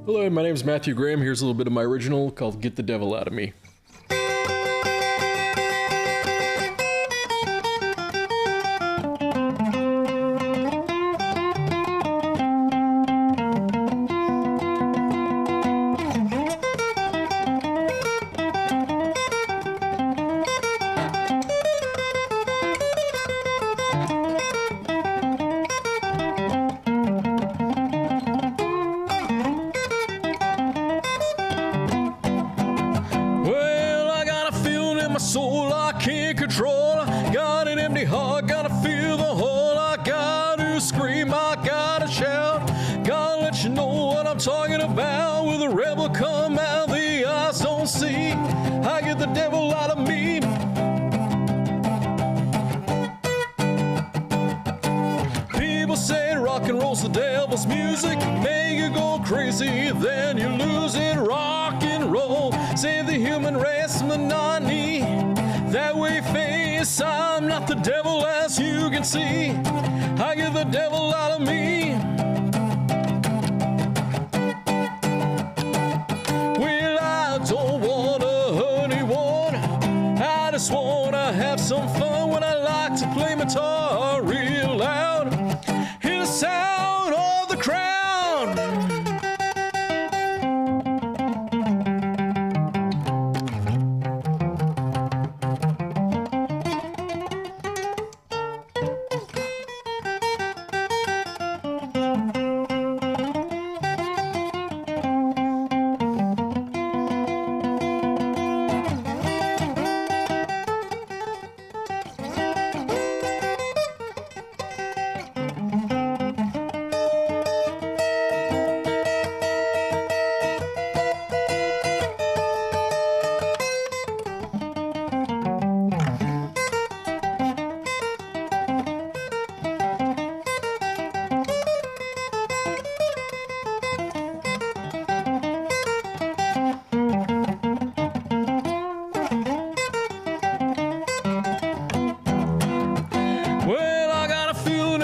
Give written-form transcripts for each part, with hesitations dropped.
Hello, my name is Matthew Graham. Here's a little bit of my original called Get the Devil Out of Me. Soul I can't control. I got an empty heart, gotta feel the hole. I gotta scream, I gotta shout. Gotta let you know what I'm talking about. Will the rebel come out the eyes don't see? I get the devil out of me. People say rock and roll's the devil's music. Make you go crazy, then you lose it. Rock and roll, save the human race from the non-knee. That way face, I'm not the devil as you can see. I get the devil out of me. Well, I don't wanna hurt anyone. I just wanna have some fun when I like to play my guitar real loud. Hear the sound of the crowd.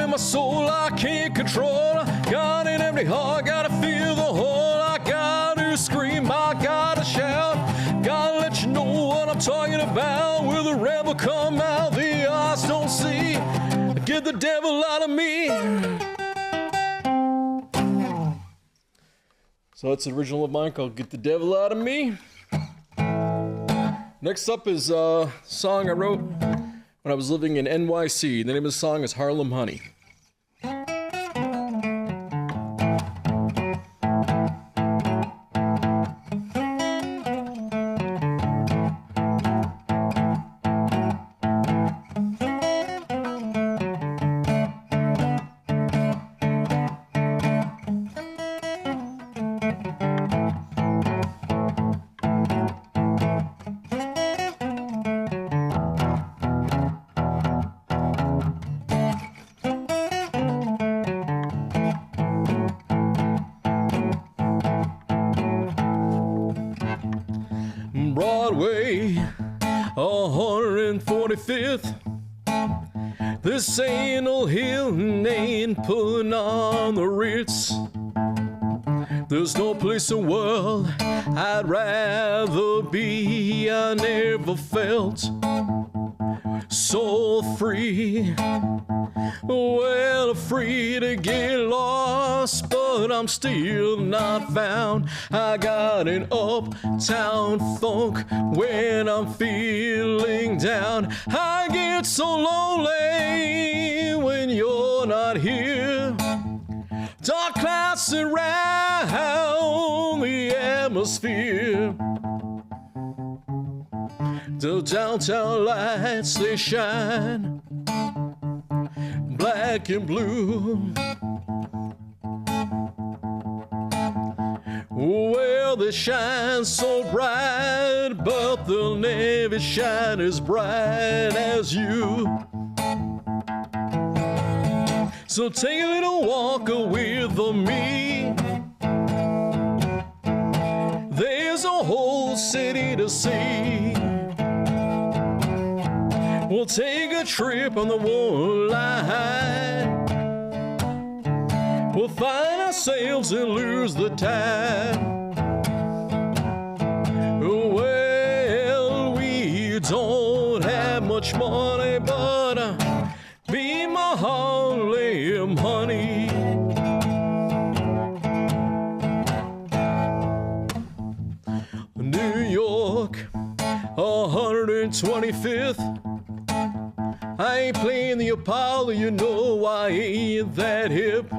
My soul I can't control. I got an empty heart, gotta feel the hole. I gotta scream, I gotta shout. Gotta let you know what I'm talking about. Will the rebel come out the eyes don't see? Get the devil out of me. So that's an original of mine called Get the Devil Out of Me. Next up is a song I wrote when I was living in NYC. The name of the song is Harlem Honey. Broadway, 145th. This ain't no Hilton, ain't putting on the Ritz. There's no place in the world I'd rather be. I never felt so free. Well, free to get lost, but I'm still not found. I got an uptown funk when I'm feeling down. I get so lonely when you're not here. Dark clouds surround the atmosphere. The downtown lights, they shine black and blue. Well, they shine so bright, but they'll never shine as bright as you. So take a little walk with me. There's a whole city to see. We'll take a trip on the one line. we'll find ourselves and lose the tide. Well, we don't have much money, but be my Harlem honey. New York, 125th. I ain't playing the Apollo, you know I ain't that hip.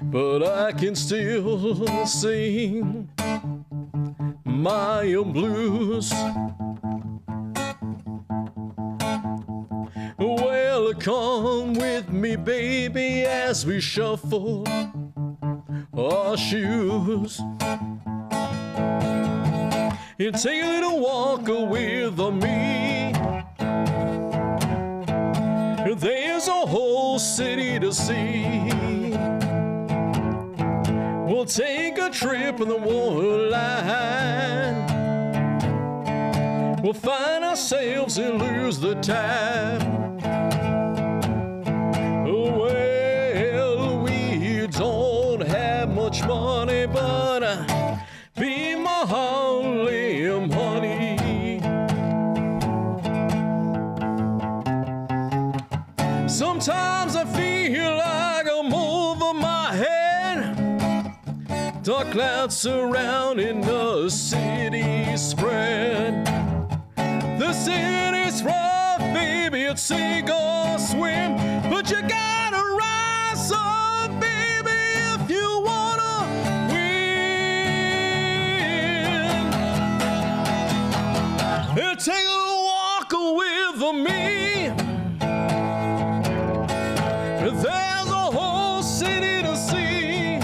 But I can still sing my own blues. Well, come with me, baby, as we shuffle our shoes. You take a little walk with me. There's a whole city to see. We'll take a trip in the waterline. We'll find ourselves and lose the time. Well, we don't have much money, but be my Harlem honey. Sometimes I feel like I'm over my head. Dark clouds surrounding the city spread. The city's rough, baby, it's sink or swim. But you gotta rise up, baby, if you wanna win. Take a walk with me. There's a whole city to see.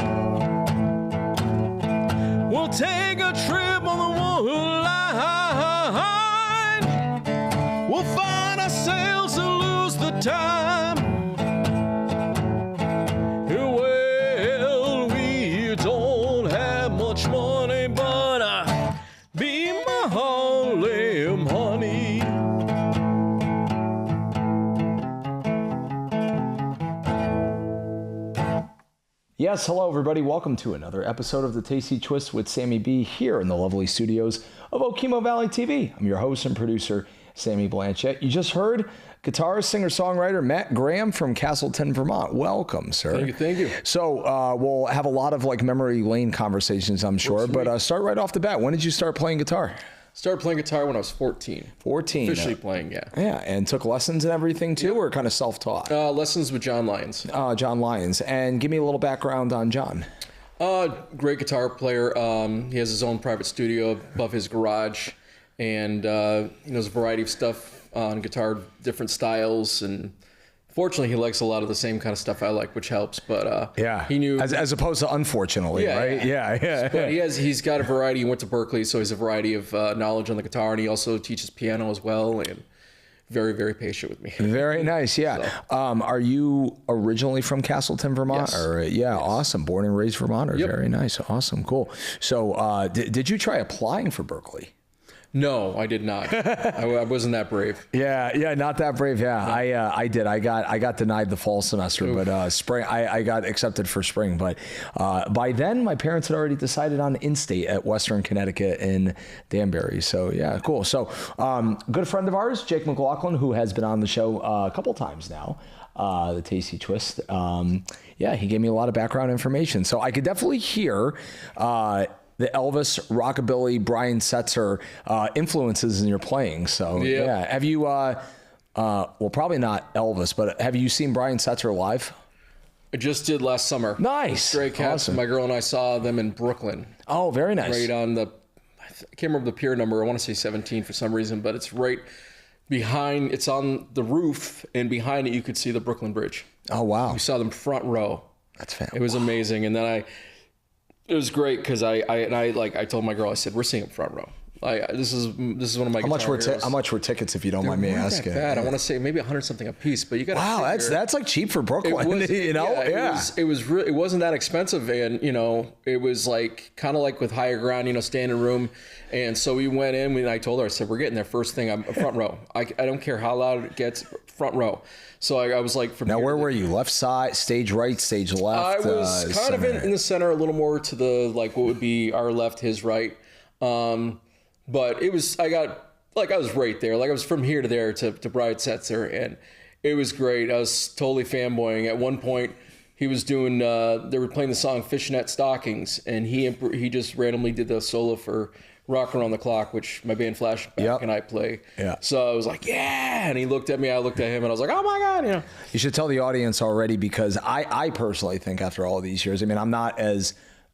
We'll take a trip on the waterline. We'll find ourselves and lose the time. Well, we don't have much money, but be my Harlem honey. Yes, hello everybody. Welcome to another episode of the Tasty Twist with Sammy B here in the lovely studios of Okemo Valley TV. I'm your host and producer, Sammy Blanchett. You just heard guitarist, singer-songwriter Matt Graham from Castleton, Vermont. Welcome, sir. Thank you. So we'll have a lot of like memory lane conversations, I'm sure. But start right off the bat. When did you start playing guitar? Started playing guitar when I was 14. 14. Officially playing, yeah. Yeah, and took lessons and everything too, or kind of self-taught? Lessons with John Lyons. John Lyons. And give me a little background on John. Great guitar player. He has his own private studio above his garage, and he knows a variety of stuff on guitar, different styles, and fortunately he likes a lot of the same kind of stuff I like, which helps. But yeah, he knew as opposed to unfortunately, right? Yeah. But he's got a variety. He went to Berkeley, so he has a variety of knowledge on the guitar, and he also teaches piano as well, and very, very patient with me. Very nice, yeah. So. Are you originally from Castleton, Vermont? Yes. Or, yeah, yes. Awesome. Born and raised Vermonter. Yep. Very nice. Awesome, cool. So did you try applying for Berkeley? No, I did not. I wasn't that brave. Yeah, not that brave. Yeah, no. I did. I got denied the fall semester, Oof. But spring I got accepted for spring. But by then, my parents had already decided on in-state at Western Connecticut in Danbury. So yeah, cool. So good friend of ours, Jake McLaughlin, who has been on the show a couple times now. The Tasty Twist. Yeah, he gave me a lot of background information, so I could definitely hear. The Elvis, rockabilly, Brian Setzer influences in your playing. So yeah, have you? Well, probably not Elvis, but have you seen Brian Setzer live? I just did last summer. Nice, Stray Cats. Awesome. My girl and I saw them in Brooklyn. Oh, very nice. Right on the, I can't remember the pier number. I want to say 17 for some reason, but it's right behind. It's on the roof, and behind it you could see the Brooklyn Bridge. Oh wow! We saw them front row. That's fantastic. It was amazing, and then it was great because I told my girl, I said, we're seeing them front row. This is one of my. How much were tickets, if you don't mind me asking? Bad. I want to say maybe 100 something a piece, but you got. Wow, that's like cheap for Brooklyn. It wasn't that expensive, and it was like kind of like with higher ground, standing room, and so we went in. And I told her, I said, we're getting there first thing. I'm front row. I don't care how loud it gets, front row. So I was like, now where were you? Left side, stage right, stage left. I was kind of in the center, a little more to the what would be our left, his right. But it was, I was right there. Like I was from here to there to Brian Setzer, and it was great. I was totally fanboying. At one point, he was doing, they were playing the song Fishnet Stockings, and he just randomly did the solo for Rock Around the Clock, which my band Flashback and I play. Yeah. So I was like, yeah. And he looked at me, I looked at him, and I was like, oh my God, You should tell the audience already, because I personally think after all these years, I mean, I'm not as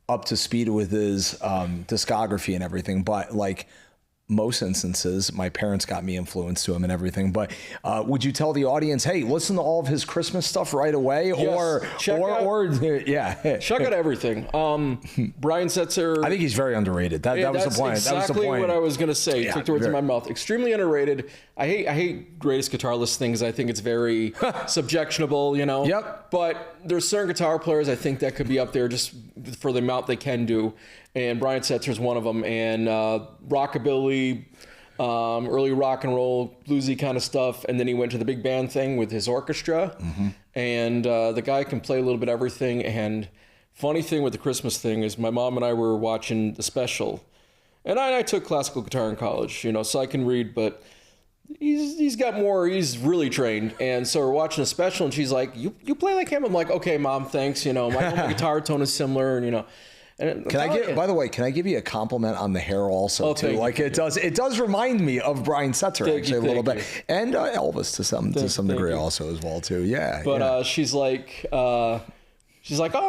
up to speed with his discography and everything, but like most instances, my parents got me influenced to him and everything. But would you tell the audience, hey, listen to all of his Christmas stuff right away? Yes. Check out everything. Brian Setzer. I think he's very underrated. That was the point. Exactly that was the point. What I was going to say. Took the words in my mouth. Extremely underrated. I hate greatest guitar list things. I think it's very subjectionable, Yep. But there's certain guitar players I think that could be up there just for the amount they can do. And Brian Setzer's one of them. And rockabilly, early rock and roll, bluesy kind of stuff. And then he went to the big band thing with his orchestra. Mm-hmm. And the guy can play a little bit of everything. And funny thing with the Christmas thing is my mom and I were watching the special. And I took classical guitar in college, so I can read, but he's got more, he's really trained. And so we're watching a special, and she's like, you play like him? I'm like, okay, Mom, thanks. My guitar tone is similar, and by the way, can I give you a compliment on the hair also too? Like it does remind me of Brian Setzer a little bit, and Elvis to some degree also as well too. Yeah. But she's like, oh,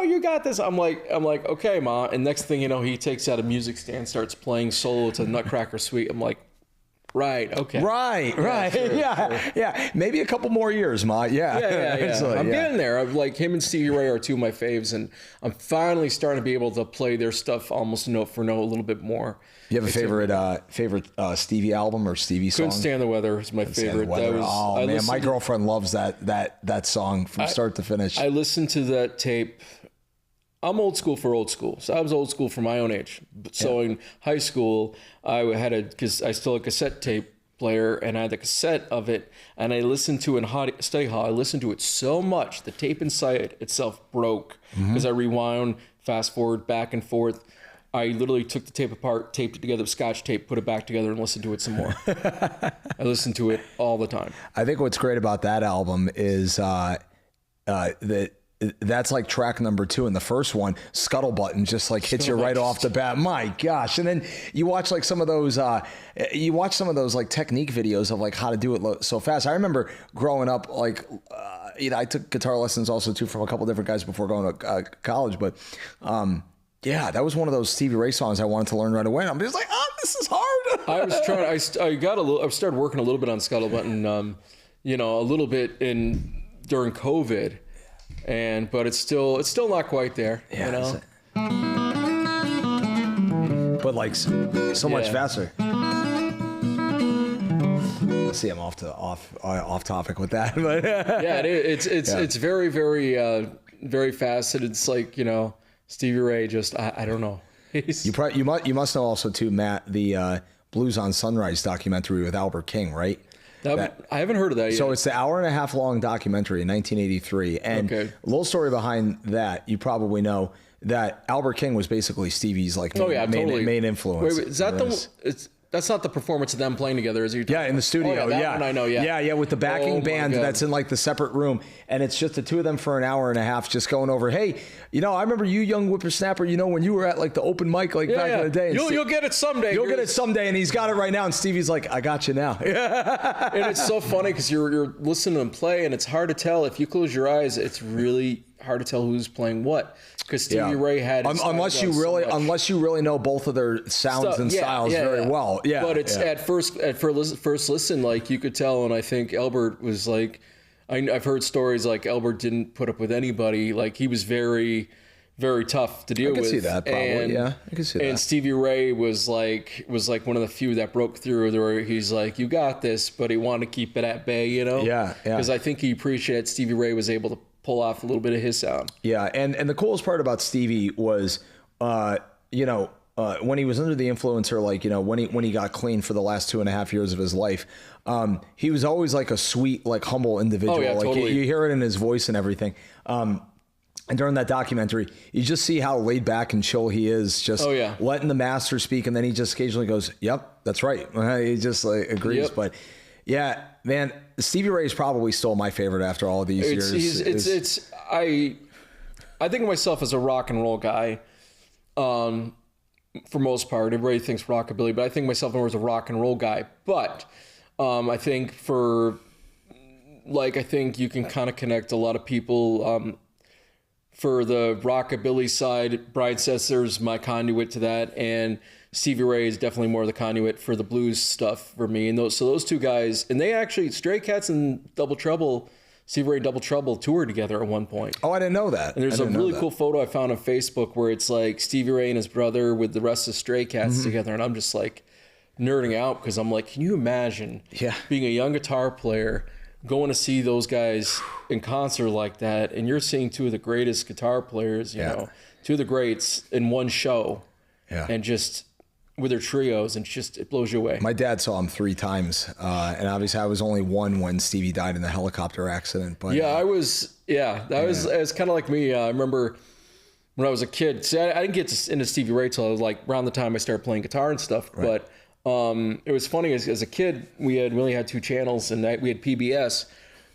you got this. I'm like, okay, Ma. And next thing you know, he takes out a music stand, starts playing solo to Nutcracker Suite. I'm like, right, okay. Right. Yeah. Maybe a couple more years, Ma. Yeah. I'm getting there. I'm like, him and Stevie Ray are two of my faves, and I'm finally starting to be able to play their stuff almost note for note a little bit more. You have a favorite Stevie album or Stevie song? Couldn't Stand the Weather is my favorite. My girlfriend loves that song from start to finish. I listened to that tape. I'm old school for old school. So I was old school for my own age. So in high school, because I still had a cassette tape player, and I had the cassette of it, and I listened to it in study hall. I listened to it so much, the tape inside itself broke because I rewound, fast forward, back and forth. I literally took the tape apart, taped it together with Scotch tape, put it back together, and listened to it some more. I listened to it all the time. I think what's great about that album is that's like track number 2, and the first one, Scuttle Button, just like hits you right off the bat. My gosh! And then you watch like some of those like technique videos of like how to do it so fast. I remember growing up, like I took guitar lessons also too from a couple different guys before going to college, but that was one of those Stevie Ray songs I wanted to learn right away. And I'm just like, this is hard. I started working a little bit on Scuttle Button, a little bit during COVID. But it's still not quite there, But like so much faster. See, I'm off topic with that, but it's very, very, very fast, and it's like Stevie Ray. Just I don't know. You must know also too, Matt, the Blues on Sunrise documentary with Albert King, right? I haven't heard of that yet. So it's the 1.5 hour long documentary in 1983. And a little story behind that, you probably know that Albert King was basically Stevie's main influence. Wait, is that that's not the performance of them playing together, is it? Yeah, in the studio. That one I know, Yeah, with the backing band that's in like the separate room. And it's just the two of them for 1.5 hours just going over, hey, I remember you, young whippersnapper, when you were at like the open mic back in the day. And you'll get it someday. You'll get it someday, and he's got it right now. And Stevie's like, I got you now. And it's so funny because you're listening to them play, and it's hard to tell. If you close your eyes, it's really hard to tell who's playing what. Because Stevie Ray had unless you really know both of their sounds and styles very well. Yeah. But it's at first listen, like you could tell, and I think Albert was like, I've heard stories like Albert didn't put up with anybody. Like he was very, very tough to deal with. I can see that probably. I can see that. And Stevie Ray was like one of the few that broke through. Where he's like, "You got this," but he wanted to keep it at bay, Yeah. Because I think he appreciated Stevie Ray was able to pull off a little bit of his sound. Yeah, and the coolest part about Stevie was, when he was under the influence, or like, when he got clean for the last 2.5 years of his life, he was always like a sweet, like humble individual. Oh, yeah, like totally. you hear it in his voice and everything. And during that documentary, you just see how laid back and chill he is, just letting the master speak, and then he just occasionally goes, "Yep, that's right." He just like agrees. Yep. But yeah, man, Stevie Ray is probably still my favorite after all of these years. I think of myself as a rock and roll guy. For most part, everybody thinks rockabilly, but I think myself more as a rock and roll guy. But I think I think you can kind of connect a lot of people. For the rockabilly side, Brian Setzer's my conduit to that, and Stevie Ray is definitely more of the conduit for the blues stuff for me. And those two guys, and they actually, Stray Cats and Double Trouble, Stevie Ray and Double Trouble toured together at one point. Oh, I didn't know that. And there's a really cool photo I found on Facebook where it's like Stevie Ray and his brother with the rest of Stray Cats together, and I'm just like nerding out because I'm like, can you imagine being a young guitar player, going to see those guys in concert like that, and you're seeing two of the greatest guitar players, you know, two of the greats in one show, and just with their trios, and it blows you away. My dad saw him 3 times, and obviously I was only 1 when Stevie died in the helicopter accident. But it was kind of like me. I remember when I was a kid. See, I didn't get into Stevie Ray till I was like around the time I started playing guitar and stuff, but. It was funny as a kid, we only had 2 channels, and we had PBS,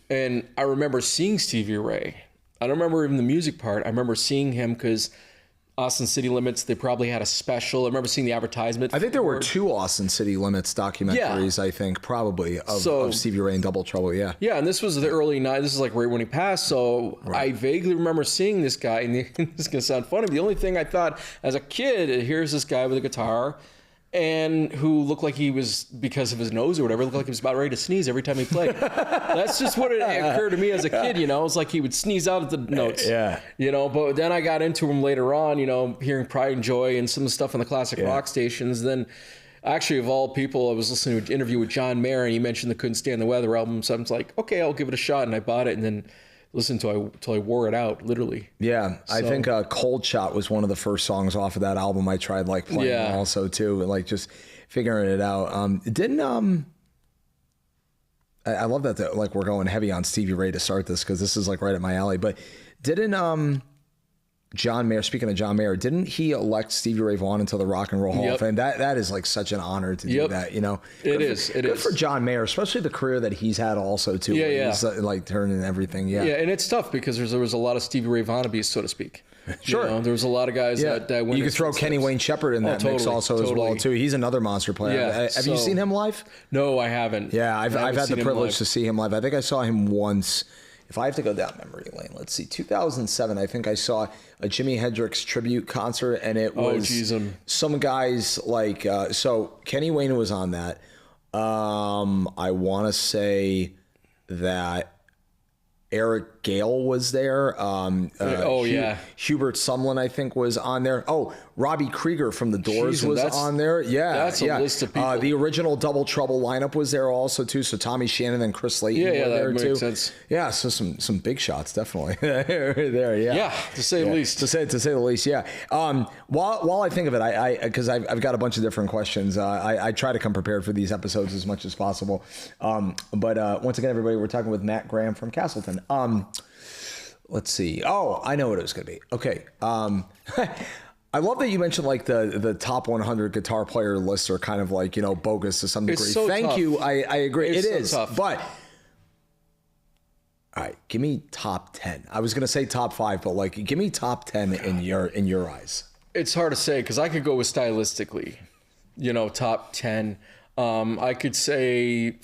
and I remember seeing Stevie Ray. I don't remember even the music part. I remember seeing him because Austin City Limits, they probably had a special. I remember seeing the advertisement. I think there were 2 Austin City Limits documentaries, I think, probably, of Stevie Ray and Double Trouble, Yeah, and this was the early 90s. This is like right when he passed, so I vaguely remember seeing this guy, and this is going to sound funny, but the only thing I thought as a kid, here's this guy with a guitar, and who looked like he was, because of his nose or whatever, looked like he was about ready to sneeze every time he played. That's just what it occurred to me as a kid, It was like he would sneeze out at the notes. But then I got into him later on, hearing Pride and Joy and some of the stuff on the classic rock stations. Then, actually, of all people, I was listening to an interview with John Mayer, and he mentioned the Couldn't Stand the Weather album. So I was like, okay, I'll give it a shot. And I bought it, and then listened till I wore it out, literally. Yeah, I think Cold Shot was one of the first songs off of that album I tried playing also too, and just figuring it out. I love that we're going heavy on Stevie Ray to start this, because this is right at my alley. But didn't John Mayer, speaking of John Mayer, didn't he elect Stevie Ray Vaughan into the Rock and Roll Hall of Fame? That is such an honor to do that, It is. Good for John Mayer, especially the career that he's had also too. He's turning everything. Yeah, and it's tough because there was a lot of Stevie Ray Vaughanabees, so to speak. Sure. There was a lot of guys that went. You could throw Kenny Wayne Shepherd in that mix also as well too. He's another monster player. Have you seen him live? No, I haven't. Yeah, I've had the privilege to see him live. I think I saw him once. If I have to go down memory lane, let's see, 2007, I think I saw a Jimi Hendrix tribute concert, and it was some guys so Kenny Wayne was on that. I want to say that Eric Gale was there. Hubert Sumlin, I think, was on there. Oh, Robbie Krieger from The Doors was on there. Yeah, that's a list of people. The original Double Trouble lineup was there also too. So Tommy Shannon and Chris Layton were there too. Makes sense. Yeah, so some big shots definitely there. Yeah, to say the least. To say the least. Yeah. While I think of it, because I've got a bunch of different questions. I try to come prepared for these episodes as much as possible. But once again, everybody, we're talking with Matt Graham from Castleton. Let's see. Oh, I know what it was going to be. Okay. I love that you mentioned the top 100 guitar player lists are kind of bogus to some degree. It's so Thank tough. you. I agree. It's it is so tough. But all right, give me top 10. I was going to say top 5, but give me top 10 in your eyes. It's hard to say because I could go with stylistically, top 10. I could say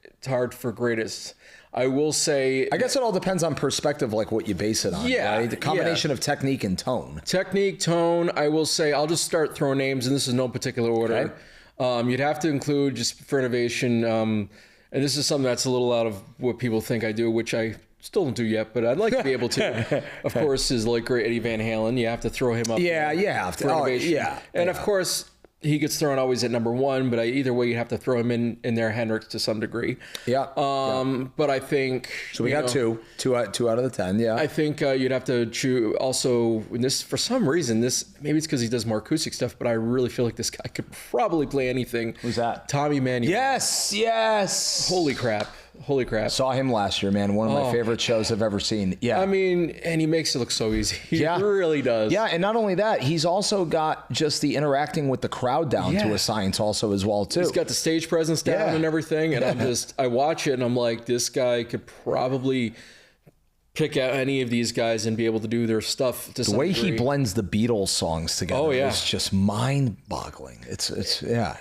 it's hard for greatest. I will say, I guess it all depends on perspective, what you base it on. Yeah, right? The combination of technique and tone. Technique, tone. I will say, I'll just start throwing names, and this is no particular order. Okay. You'd have to include, just for innovation, and this is something that's a little out of what people think I do, which I still don't do yet, but I'd like to be able to. Of course, is like great Eddie Van Halen. You have to throw him up. Yeah, you have to. for innovation. Yeah. And of course, he gets thrown always at number one, but either way, you have to throw him in there, Hendrix, to some degree. Yeah. But I think So we got two out of the 10. Yeah. I think you'd have to choose also in this for some reason. Maybe it's because he does more acoustic stuff, but I really feel like this guy could probably play anything. Who's that? Tommy Manuel. Yes. Holy crap! Saw him last year, man. One of my favorite shows I've ever seen. Yeah. I mean, and he makes it look so easy. He really does. Yeah, and not only that, he's also got just the interacting with the crowd down to a science also as well, too. He's got the stage presence down and everything, and I watch it and I'm like, this guy could probably pick out any of these guys and be able to do their stuff to some the way degree. he blends the Beatles songs together is just mind-boggling. It's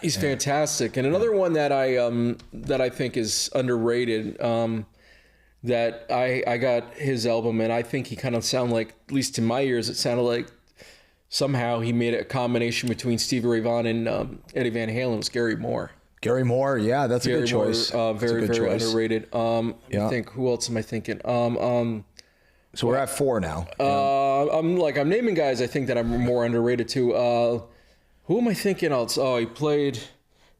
He's fantastic. And another one that I think is underrated, that I got his album, and I think he kind of sounded like, at least to my ears, it sounded like somehow he made a combination between Stevie Ray Vaughan and Eddie Van Halen. Was Gary Moore. Gary Moore, yeah, that's a good choice. Very underrated. I think, who else am I thinking? So we're at 4 now. I'm naming guys I think that I'm more underrated too. Who am I thinking else? Oh, he played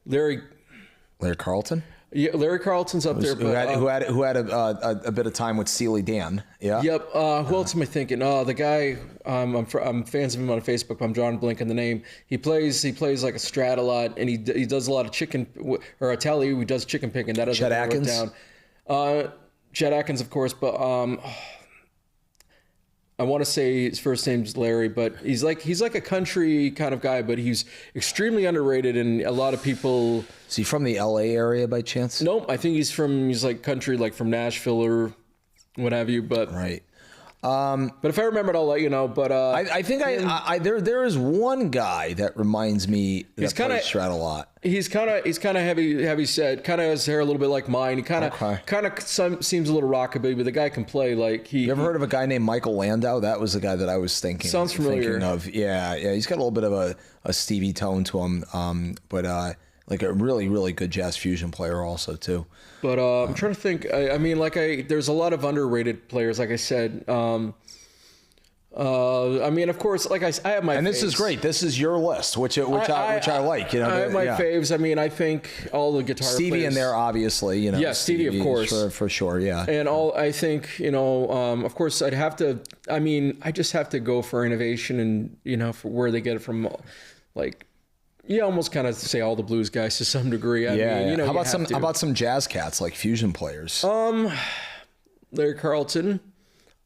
Larry Carlton? Yeah, Larry Carlton's up there. But, who had a bit of time with Steely Dan. Yeah. Yep. Who else am I thinking? The guy. I'm fans of him on Facebook. But I'm drawing a blank on the name. He plays like a Strat a lot, and he does a lot of chicken or a tally. He does chicken picking. That doesn't Chet Atkins. Down. Chet Atkins, of course, but I want to say his first name's Larry, but he's like a country kind of guy, but he's extremely underrated, and a lot of people. Is he from the LA area by chance? Nope, I think he's like country, like from Nashville or what have you. But right. But if I remember it, I'll let you know. But I think there is one guy that reminds me that plays Strat a lot. He's kind of heavy set. Kind of has hair a little bit like mine. He kind of seems a little rockabilly, but the guy can play like he. You ever heard of a guy named Michael Landau? That was the guy that I was thinking. Sounds familiar. Thinking of. Yeah. He's got a little bit of a Stevie tone to him. But like a really, really good jazz fusion player also too. But I'm trying to think. I mean, there's a lot of underrated players. Like I said. I mean, of course, like I have my. And this is great. This is your list, which I like. You know, I have my faves. I mean, I think all the guitar Stevie players, in there, obviously. You know, yeah, Stevie of course, for sure, yeah. And I think of course, I'd have to. I mean, I just have to go for innovation, and for where they get it from, like. You almost kind of say all the blues guys to some degree. I mean, how about some jazz cats like fusion players? Larry Carlton.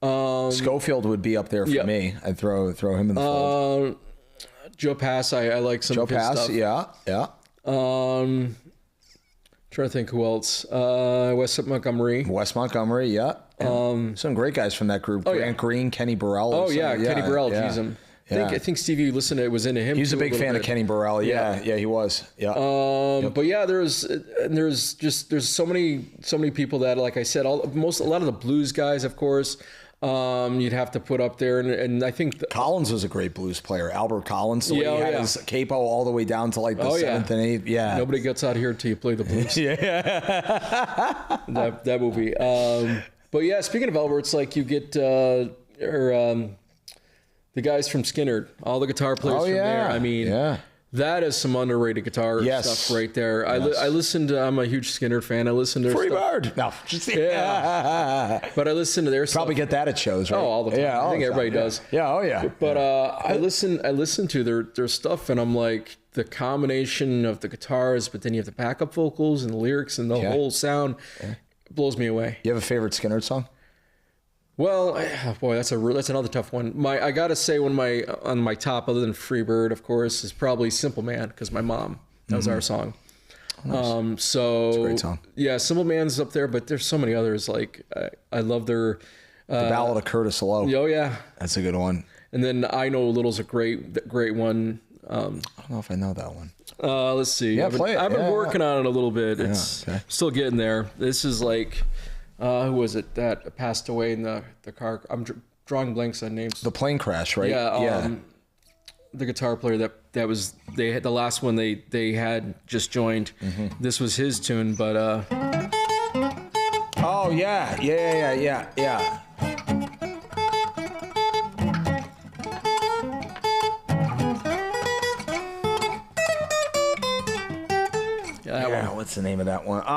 Schofield would be up there for me. I'd throw him in the fold. Joe Pass, I like some of his stuff. Yeah. Trying to think who else. Wes Montgomery, yeah. Some great guys from that group. Grant Green, Kenny Burrell. Kenny Burrell, geez, I think Stevie was into him. He's a big fan of Kenny Burrell. Yeah, he was. Yeah. But yeah, there's so many people that, like I said, a lot of the blues guys, of course. You'd have to put up there, and I think Collins was a great blues player. Albert Collins, he had his capo all the way down to like the 7th and 8th. Yeah, nobody gets out here until you play the blues. that movie. But yeah, speaking of Albert, it's like you get the guys from Skinner, all the guitar players from there. I mean, that is some underrated guitar stuff right there. Yes. I'm a huge Skinner fan. I listen to their stuff. No, but I listen to their stuff. Probably get that at shows, right? Oh, all the time. Yeah, I think everybody does. Yeah, oh yeah. But I listen to their stuff, and I'm like, the combination of the guitars, but then you have the backup vocals and the lyrics and the whole sound blows me away. You have a favorite Skinner song? Well, boy, that's another tough one. I gotta say, on my top, other than Freebird, of course, is probably Simple Man, because my mom, that was our song. Oh, nice. So it's a great song. Yeah, Simple Man's up there, but there's so many others. Like I love their The Ballad of Curtis Lowe. Oh yeah, that's a good one. And then I Know Little's a great one. I don't know if I know that one. Let's see. Yeah, I've been working on it a little bit. It's still getting there. This is like. Who was it that passed away in the car? I'm drawing blanks on names. The plane crash, right? Yeah. The guitar player that was they had the last one they had just joined. Mm-hmm. This was his tune, but Oh yeah. Yeah. Yeah, what's the name of that one? Right?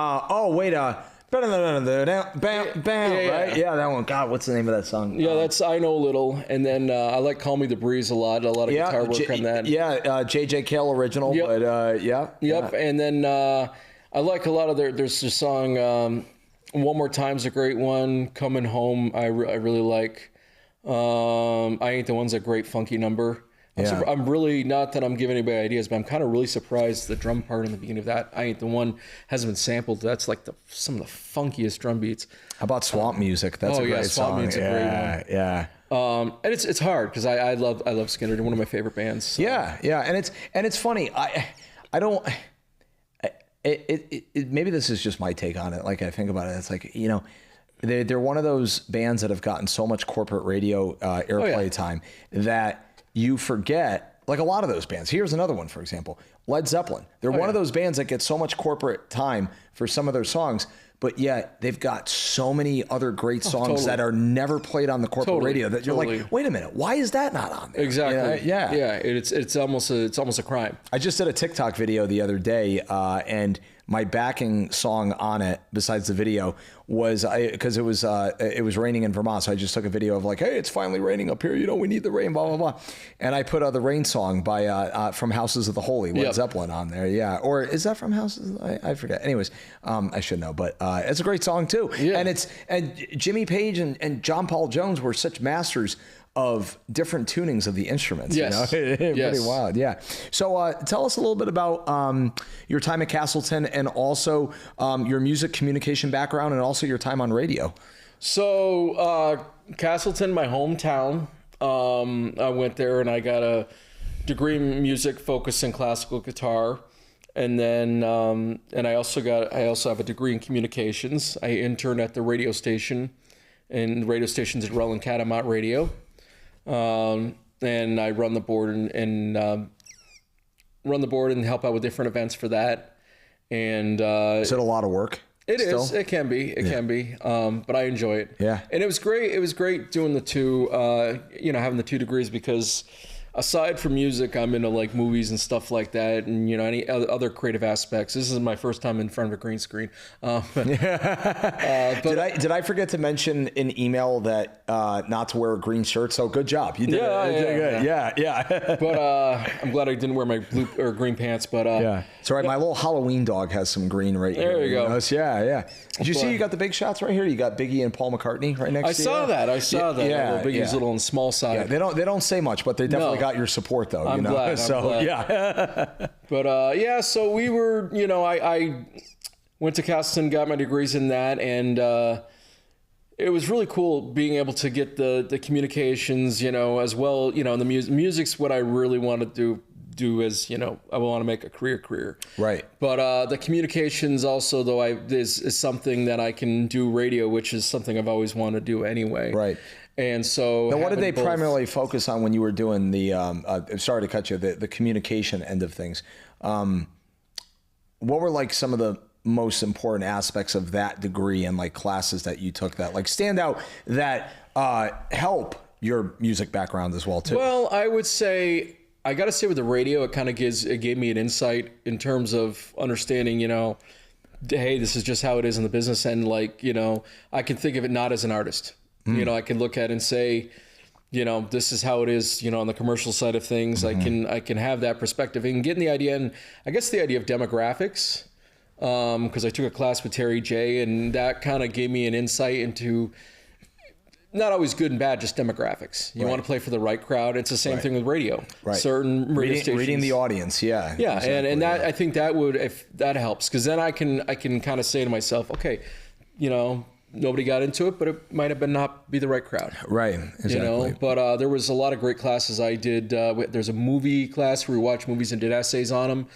Yeah, that one. God, what's the name of that song? Yeah, that's I Know Little, and then I like Call Me the Breeze a lot of guitar work on that. Yeah, J.J. Cale original, Yep. but Yep, yeah. and then I like a lot of there's a song, One More Time's a great one, Coming Home I really like. I Ain't the One's a great funky number. I'm really, not that I'm giving anybody ideas, but I'm kind of really surprised the drum part in the beginning of that, I Ain't the One, hasn't been sampled. That's like some of the funkiest drum beats. How about Swamp Music? That's a great song. Swamp Music's a great one. Yeah. And it's hard because I love Skinner. They're one of my favorite bands. So. Yeah, and it's funny. I don't. Maybe this is just my take on it. Like I think about it, it's like, you know, they're one of those bands that have gotten so much corporate radio airplay time that you forget, like a lot of those bands. Here's another one, for example, Led Zeppelin. They're one of those bands that get so much corporate time for some of their songs, but yet they've got so many other great songs that are never played on the corporate radio that you're like, wait a minute, why is that not on there? Exactly. Yeah. It's almost a crime. I just did a TikTok video the other day, and my backing song on it, besides the video, was because it was raining in Vermont, so I just took a video of like, hey, it's finally raining up here. You know, we need the rain, blah blah blah, and I put the Rain song by from Houses of the Holy, Led Zeppelin on there. Yeah, or is that from Houses? I forget. Anyways, I should know, but it's a great song too. Yeah. And Jimmy Page and John Paul Jones were such masters of different tunings of the instruments. Yes. You know? Pretty wild. Yeah. So tell us a little bit about your time at Castleton and also your music communication background and also your time on radio. So Castleton, my hometown, I went there and I got a degree in music focused in classical guitar. And then, and I also have a degree in communications. I interned at the radio station, and the radio station's at Rutland Catamount Radio. And I run the board and help out with different events for that. And is it a lot of work? It is. It can be. It can be. But I enjoy it. Yeah. And it was great. It was great doing the two. Having the 2 degrees, because aside from music, I'm into like movies and stuff like that, and any other creative aspects. This is my first time in front of a green screen. But did I forget to mention in email that not to wear a green shirt? So good job, you did it. Yeah. But I'm glad I didn't wear my blue or green pants. But it's all right. My little Halloween dog has some green right here. There you go. Yeah. Did you see you got the big shots right here? You got Biggie and Paul McCartney right next to you. I saw that. Yeah, Biggie's little on the small side. Yeah, they don't say much, but they definitely got your support though. I'm glad. Yeah. But so we were, I went to Castleton, got my degrees in that, and it was really cool being able to get the communications, as well. The music's what I really want to do as I want to make a career. Right. But the communications also, though, is something that I can do radio, which is something I've always wanted to do anyway. Right. And so now, what did they primarily focus on when you were doing the sorry to cut you, the communication end of things? What were like some of the most important aspects of that degree and like classes that you took that like stand out that help your music background as well too? Well, I would say, I got to say with the radio, it gave me an insight in terms of understanding, hey, this is just how it is in the business. And like, I can think of it not as an artist. I can look at it and say, this is how it is, on the commercial side of things. Mm-hmm. I can have that perspective and getting the idea, and I guess the idea of demographics, because I took a class with Terry J, and that kind of gave me an insight into not always good and bad, just demographics. You want to play for the right crowd. It's the same thing with radio. Right. Certain radio stations. Reading the audience. Yeah. Yeah. Exactly. And that, I think that would, if that helps, because then I can kind of say to myself, okay, nobody got into it, but it might have been not be the right crowd. Right, exactly. But there was a lot of great classes I did. There's a movie class where we watched movies and did essays on them.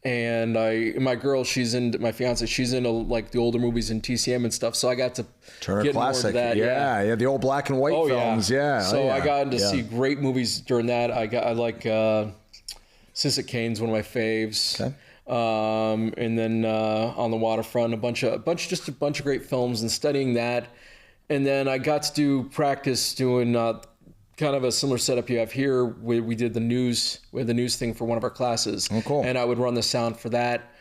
And my fiance, she's into like the older movies and TCM and stuff. So I got to get more into that. Yeah, the old black and white films. Yeah. So I got to see great movies during that. I like Cissy Kane's one of my faves. Okay. and then On the Waterfront, a bunch of great films, and studying that. And then I got to do practice doing kind of a similar setup you have here. We did the news. We had the news thing for one of our classes. Oh, cool. And I would run the sound for that.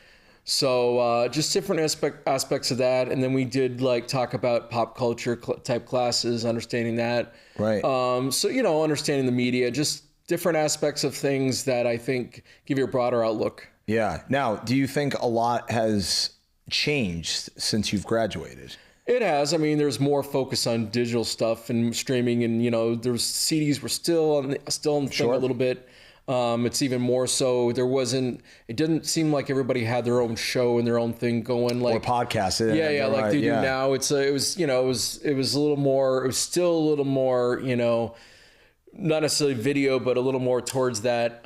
So just different aspects of that. And then we did like talk about pop culture type classes, understanding that. Right. So, you know, understanding the media, just different aspects of things that I think give you a broader outlook. Yeah. Now, do you think a lot has changed since you've graduated? It has. I mean, there's more focus on digital stuff and streaming, and you know, there's CDs were still on the thing a little bit. It's even more so. It didn't seem like everybody had their own show and their own thing going, like or podcasts. Yeah, like they do now. It was a little more. It was still a little more, you know, not necessarily video, but a little more towards that.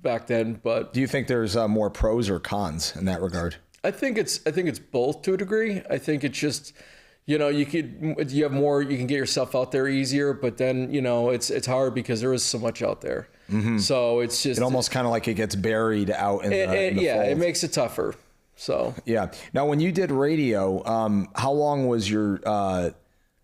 Back then. But do you think there's more pros or cons in that regard? I think it's both to a degree. I think it's just, you know, you can get yourself out there easier, but then, you know, it's hard because there is so much out there. Mm-hmm. So it's just, it almost kind of like it gets buried out in the fold. It makes it tougher. So yeah. Now, when you did radio, how long was your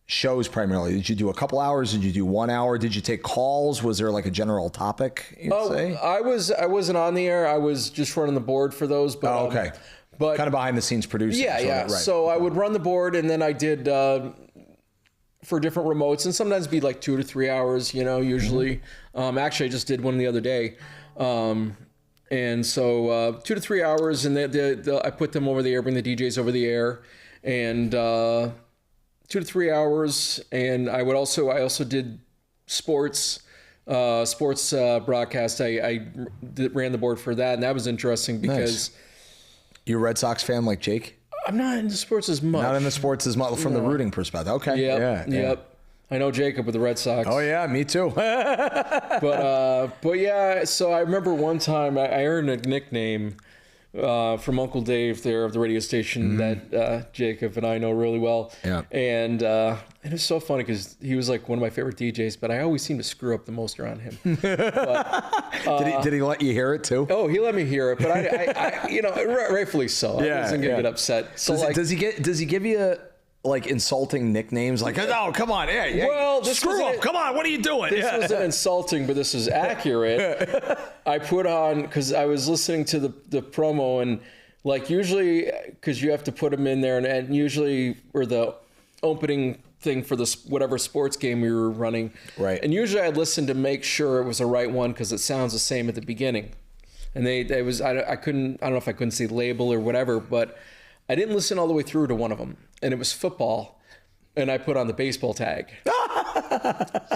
shows primarily? Did you do a couple hours? Did you do 1 hour? Did you take calls? Was there like a general topic? I wasn't on the air. I was just running the board for those. But okay. But kind of behind the scenes producing. Yeah. Right. So I would run the board, and then I did for different remotes, and sometimes be like 2 to 3 hours, you know, usually. Mm-hmm. Actually, I just did one the other day. And so 2 to 3 hours, and I put them over the air, bring the DJs over the air, and 2 to 3 hours. And I also did sports broadcast. I ran the board for that, and that was interesting because... Nice. You a Red Sox fan like Jake? I'm not into sports as much. Not into sports as much from the rooting perspective. Okay. Yep. I know Jacob with the Red Sox. Oh yeah, me too. but yeah. So I remember one time I earned a nickname from Uncle Dave there of the radio station that Jacob and I know really well. Yeah. And it was so funny because he was like one of my favorite DJs, but I always seem to screw up the most around him. But, did he let you hear it too? Oh, he let me hear it, but I you know, rightfully so. I wasn't gonna get upset. So does he give you like insulting nicknames like, oh, come on, well, this screw up, come on, what are you doing? This wasn't insulting, but this is accurate. I put on, because I was listening to the promo, and like usually, because you have to put them in there, and usually, or the opening thing for this whatever sports game we were running, right? And usually I'd listen to make sure it was the right one because it sounds the same at the beginning. And I don't know if I couldn't see the label or whatever, but I didn't listen all the way through to one of them, and it was football, and I put on the baseball tag.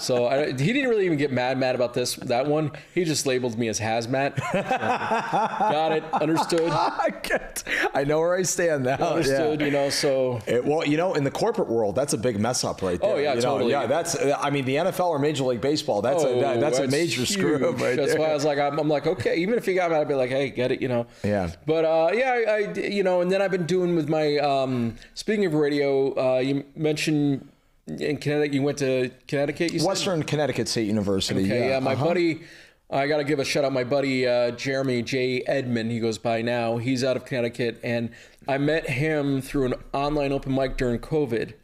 So he didn't really even get mad about that one. He just labeled me as hazmat. Got it. Understood. I know where I stand now. Understood. You know. So well, you know, in the corporate world, that's a big mess up right there. Oh yeah, totally. Yeah, that's. I mean, the NFL or Major League Baseball. That's a major screw up. Right that's there. why I was like, I'm like, okay. Even if he got mad, I'd be like, hey, get it. You know. Yeah. But I you know, and then I've been doing with my speaking of radio. You mentioned. In Connecticut, you went to Connecticut, you said? Western Connecticut State University. Okay, yeah. My buddy, I got to give a shout out. My buddy, Jeremy J. Edmond, he goes by now. He's out of Connecticut. And I met him through an online open mic during COVID.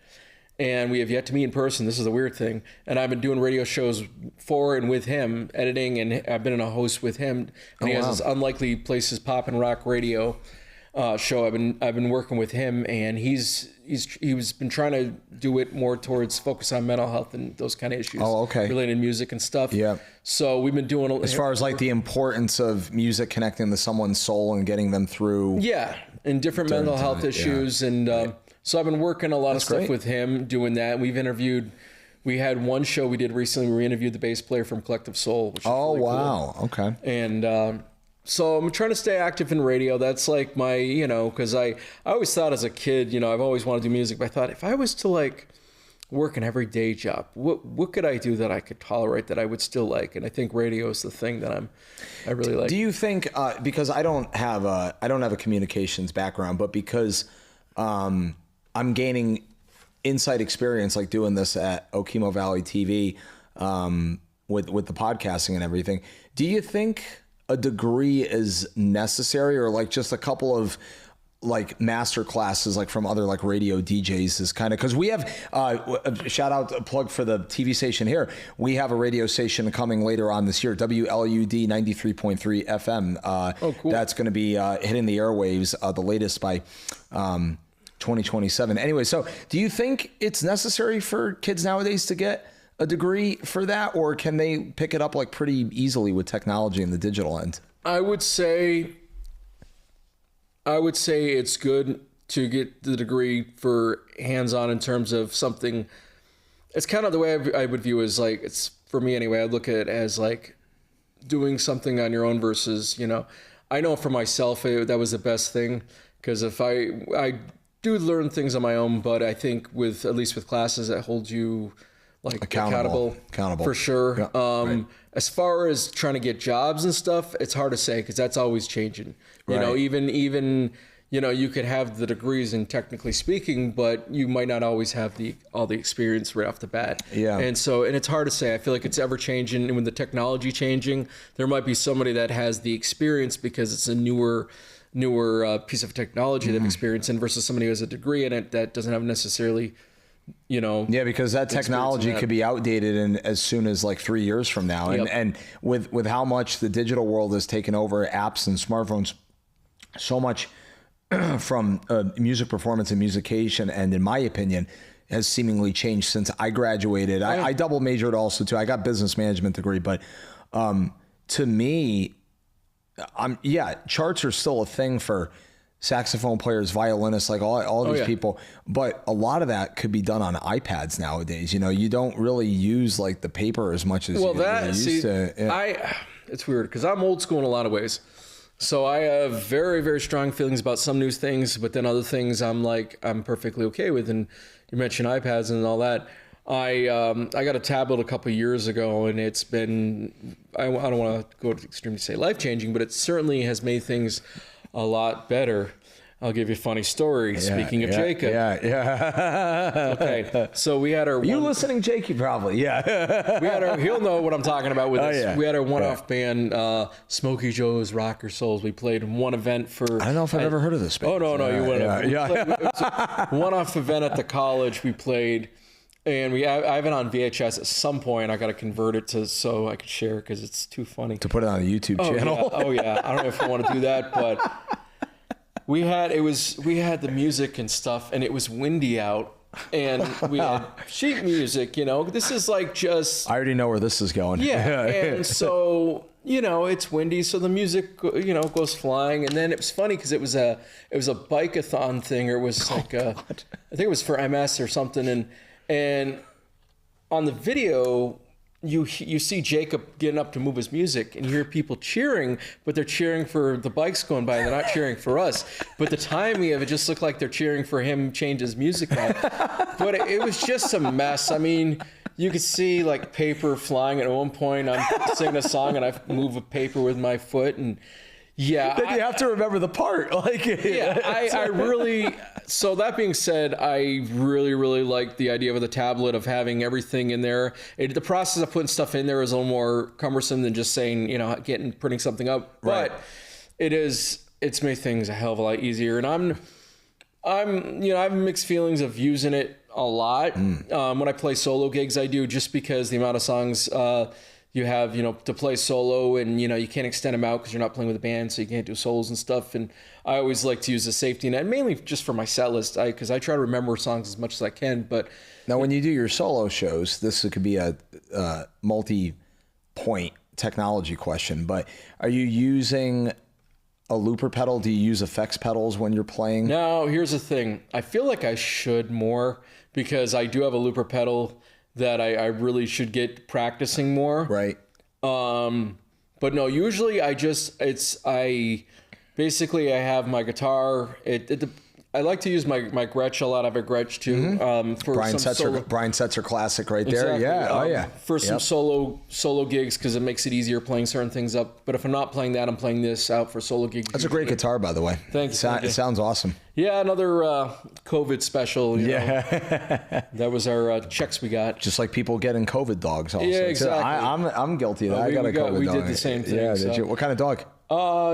And we have yet to meet in person. This is the weird thing. And I've been doing radio shows for and with him, editing, and I've been in a host with him. And he has this Unlikely Places Pop and Rock Radio show. I've been working with him, and he's been trying to do it more towards focus on mental health and those kind of issues. Oh, okay. Related to music and stuff. Yeah. So we've been doing as far as like the importance of music connecting to someone's soul and getting them through. Yeah, and different mental health issues, and so I've been working a lot of stuff with him, doing that. We had one show we did recently where we interviewed the bass player from Collective Soul. Which really wow, cool. Okay. And so I'm trying to stay active in radio. That's like my, you know, because I always thought as a kid, you know, I've always wanted to do music, but I thought if I was to like work an everyday job, what could I do that I could tolerate that I would still like? And I think radio is the thing that I really like. Do you think because I don't have a communications background, but because I'm gaining inside experience like doing this at Okemo Valley TV with the podcasting and everything, do you think a degree is necessary, or like just a couple of like master classes like from other like radio DJs is kind of, because we have shout out, a plug for the TV station here. We have a radio station coming later on this year, WLUD 93.3 FM. Cool. That's going to be hitting the airwaves, the latest by 2027. Anyway, so do you think it's necessary for kids nowadays to get a degree for that, or can they pick it up like pretty easily with technology and the digital end? I would say it's good to get the degree for hands-on in terms of something. It's kind of the way I would view it, as like, it's for me anyway. I look at it as like doing something on your own versus, I know for myself that was the best thing, because if I do learn things on my own, but I think at least with classes that hold you like accountable for sure. Yeah, right. As far as trying to get jobs and stuff, it's hard to say, because that's always changing. You know, Right. even you could have the degrees in technically speaking, but you might not always have all the experience right off the bat. Yeah. And it's hard to say. I feel like it's ever changing, and with the technology changing, there might be somebody that has the experience because it's a newer piece of technology they've experienced in, versus somebody who has a degree in it that doesn't have necessarily. Yeah, because that technology could be outdated in as soon as like 3 years from now. And Yep. and with how much the digital world has taken over apps and smartphones, so much from music performance and musication, and in my opinion, has seemingly changed since I graduated. I double majored also too. I got business management degree, but to me, charts are still a thing for saxophone players, violinists, like all these people, but a lot of that could be done on iPads nowadays. You don't really use like the paper as much as you used to. Yeah. It's weird because I'm old school in a lot of ways. So I have very, very strong feelings about some new things, but then other things I'm perfectly okay with. And you mentioned iPads and all that. I got a tablet a couple of years ago, and it's been, I don't want to go to the extreme to say life-changing, but it certainly has made things a lot better. I'll give you a funny story. Speaking of Jacob. Yeah. Okay. So we had our You listening, Jake? You probably, yeah. he'll know what I'm talking about with this. yeah. We had our one-off band, Smokey Joe's Rocker Souls. We played one event for... I don't know if I've ever heard of this band. Oh, no, you wouldn't. Yeah. It was a one-off event at the college we played, and I have it on VHS at some point. I got to convert it so I could share, because it's too funny. To put it on a YouTube channel. Yeah. Oh, yeah. I don't know if I want to do that, but... We had the music and stuff, and it was windy out, and we had sheet music. This is like just. I already know where this is going. Yeah, and so it's windy, so the music goes flying, and then it was funny because it was a bike-a-thon thing, or it was I think it was for MS or something, and on the video. You see Jacob getting up to move his music, and you hear people cheering, but they're cheering for the bikes going by. They're not cheering for us. But the timing of it just looked like they're cheering for him change his music now. But it was just a mess. I mean, you could see like paper flying. At one point, I'm singing a song, and I move a paper with my foot, and Then you have to remember the part. I really. So that being said, I really, really like the idea of the tablet, of having everything in there. The process of putting stuff in there is a little more cumbersome than just saying, printing something up. Right. But it's made things a hell of a lot easier. And I have mixed feelings of using it a lot. When I play solo gigs, I do, just because the amount of songs you have, to play solo, and, you can't extend them out because you're not playing with a band, so you can't do solos and stuff. And I always like to use the safety net, mainly just for my set list, because I try to remember songs as much as I can. But now, when you do your solo shows, this could be a multi-point technology question, but are you using a looper pedal? Do you use effects pedals when you're playing? No, here's the thing. I feel like I should more, because I do have a looper pedal that I really should get practicing more. Right. But no, usually I have my guitar. I I like to use my Gretsch a lot. I have a Gretsch too. For Brian some Setzer classic right there. Exactly. Yeah. Oh yeah. For some solo gigs, because it makes it easier playing certain things up. But if I'm not playing that, I'm playing this out for solo gigs. That's a great guitar, by the way. Thanks. It sounds awesome. Yeah, another COVID special. You know. That was our checks we got. Just like people getting COVID dogs. Also. Yeah, exactly. I'm guilty of that. I got a COVID dog. We did the same thing. Yeah. So. Did you? What kind of dog?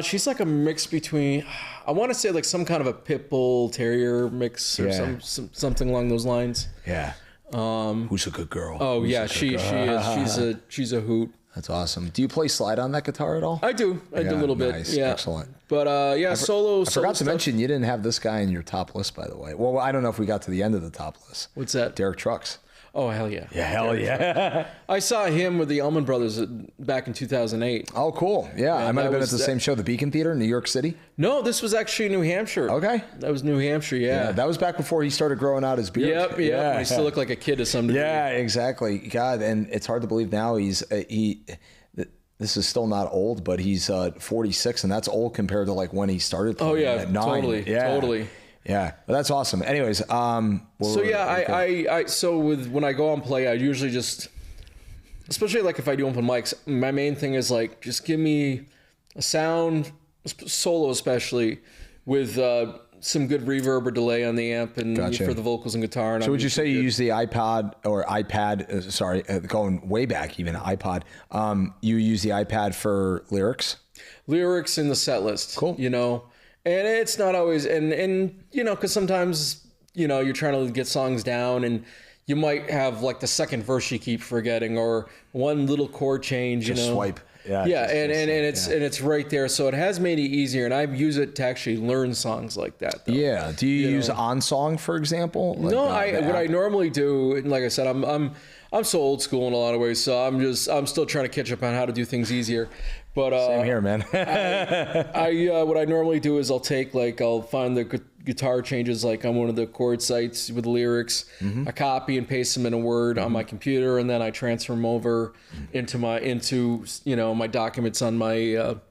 She's like a mix between, I want to say like some kind of a pit bull terrier mix or something along those lines. Yeah. Who's a good girl? Oh yeah, she is. She's a hoot. That's awesome. Do you play slide on that guitar at all? I do. I do a little bit. Nice. Yeah. Excellent. But solo. I forgot to mention you didn't have this guy in your top list, by the way. Well, I don't know if we got to the end of the top list. What's that? Derek Trucks. Oh hell yeah. Yeah, hell yeah. I saw him with the Allman Brothers back in 2008. Oh, cool. Yeah, I might have been at the same show, the Beacon Theater in New York City. No, this was actually New Hampshire. Okay. That was New Hampshire, yeah. That was back before he started growing out his beard. Yep. Yeah. He still looked like a kid to some degree. Yeah, exactly. God, and it's hard to believe now this is still not old, but he's 46, and that's old compared to like when he started playing. Oh yeah, at 9. totally. Yeah. Totally. Yeah, well, that's awesome. Anyways, so when I go on play, I usually just, especially like if I do open mics, my main thing is like just give me a sound solo, especially with some good reverb or delay on the amp and for the vocals and guitar. And so would you say you use the iPad, going way back even iPod? You use the iPad for lyrics in the set list. Cool. You know. And it's not always, and you know, because sometimes, you know, you're trying to get songs down and you might have like the second verse you keep forgetting or one little chord change, just you know. Swipe. Yeah. And it's right there. So it has made it easier. And I use it to actually learn songs like that. Though. Yeah. Do you use OnSong, for example? Like no, what I normally do, and like I said, I'm so old school in a lot of ways. So I'm still trying to catch up on how to do things easier. But same here, man. What I normally do is I'll find the guitar changes like on one of the chord sites with the lyrics. I copy and paste them in a Word on my computer, and then I transfer them over into my documents on my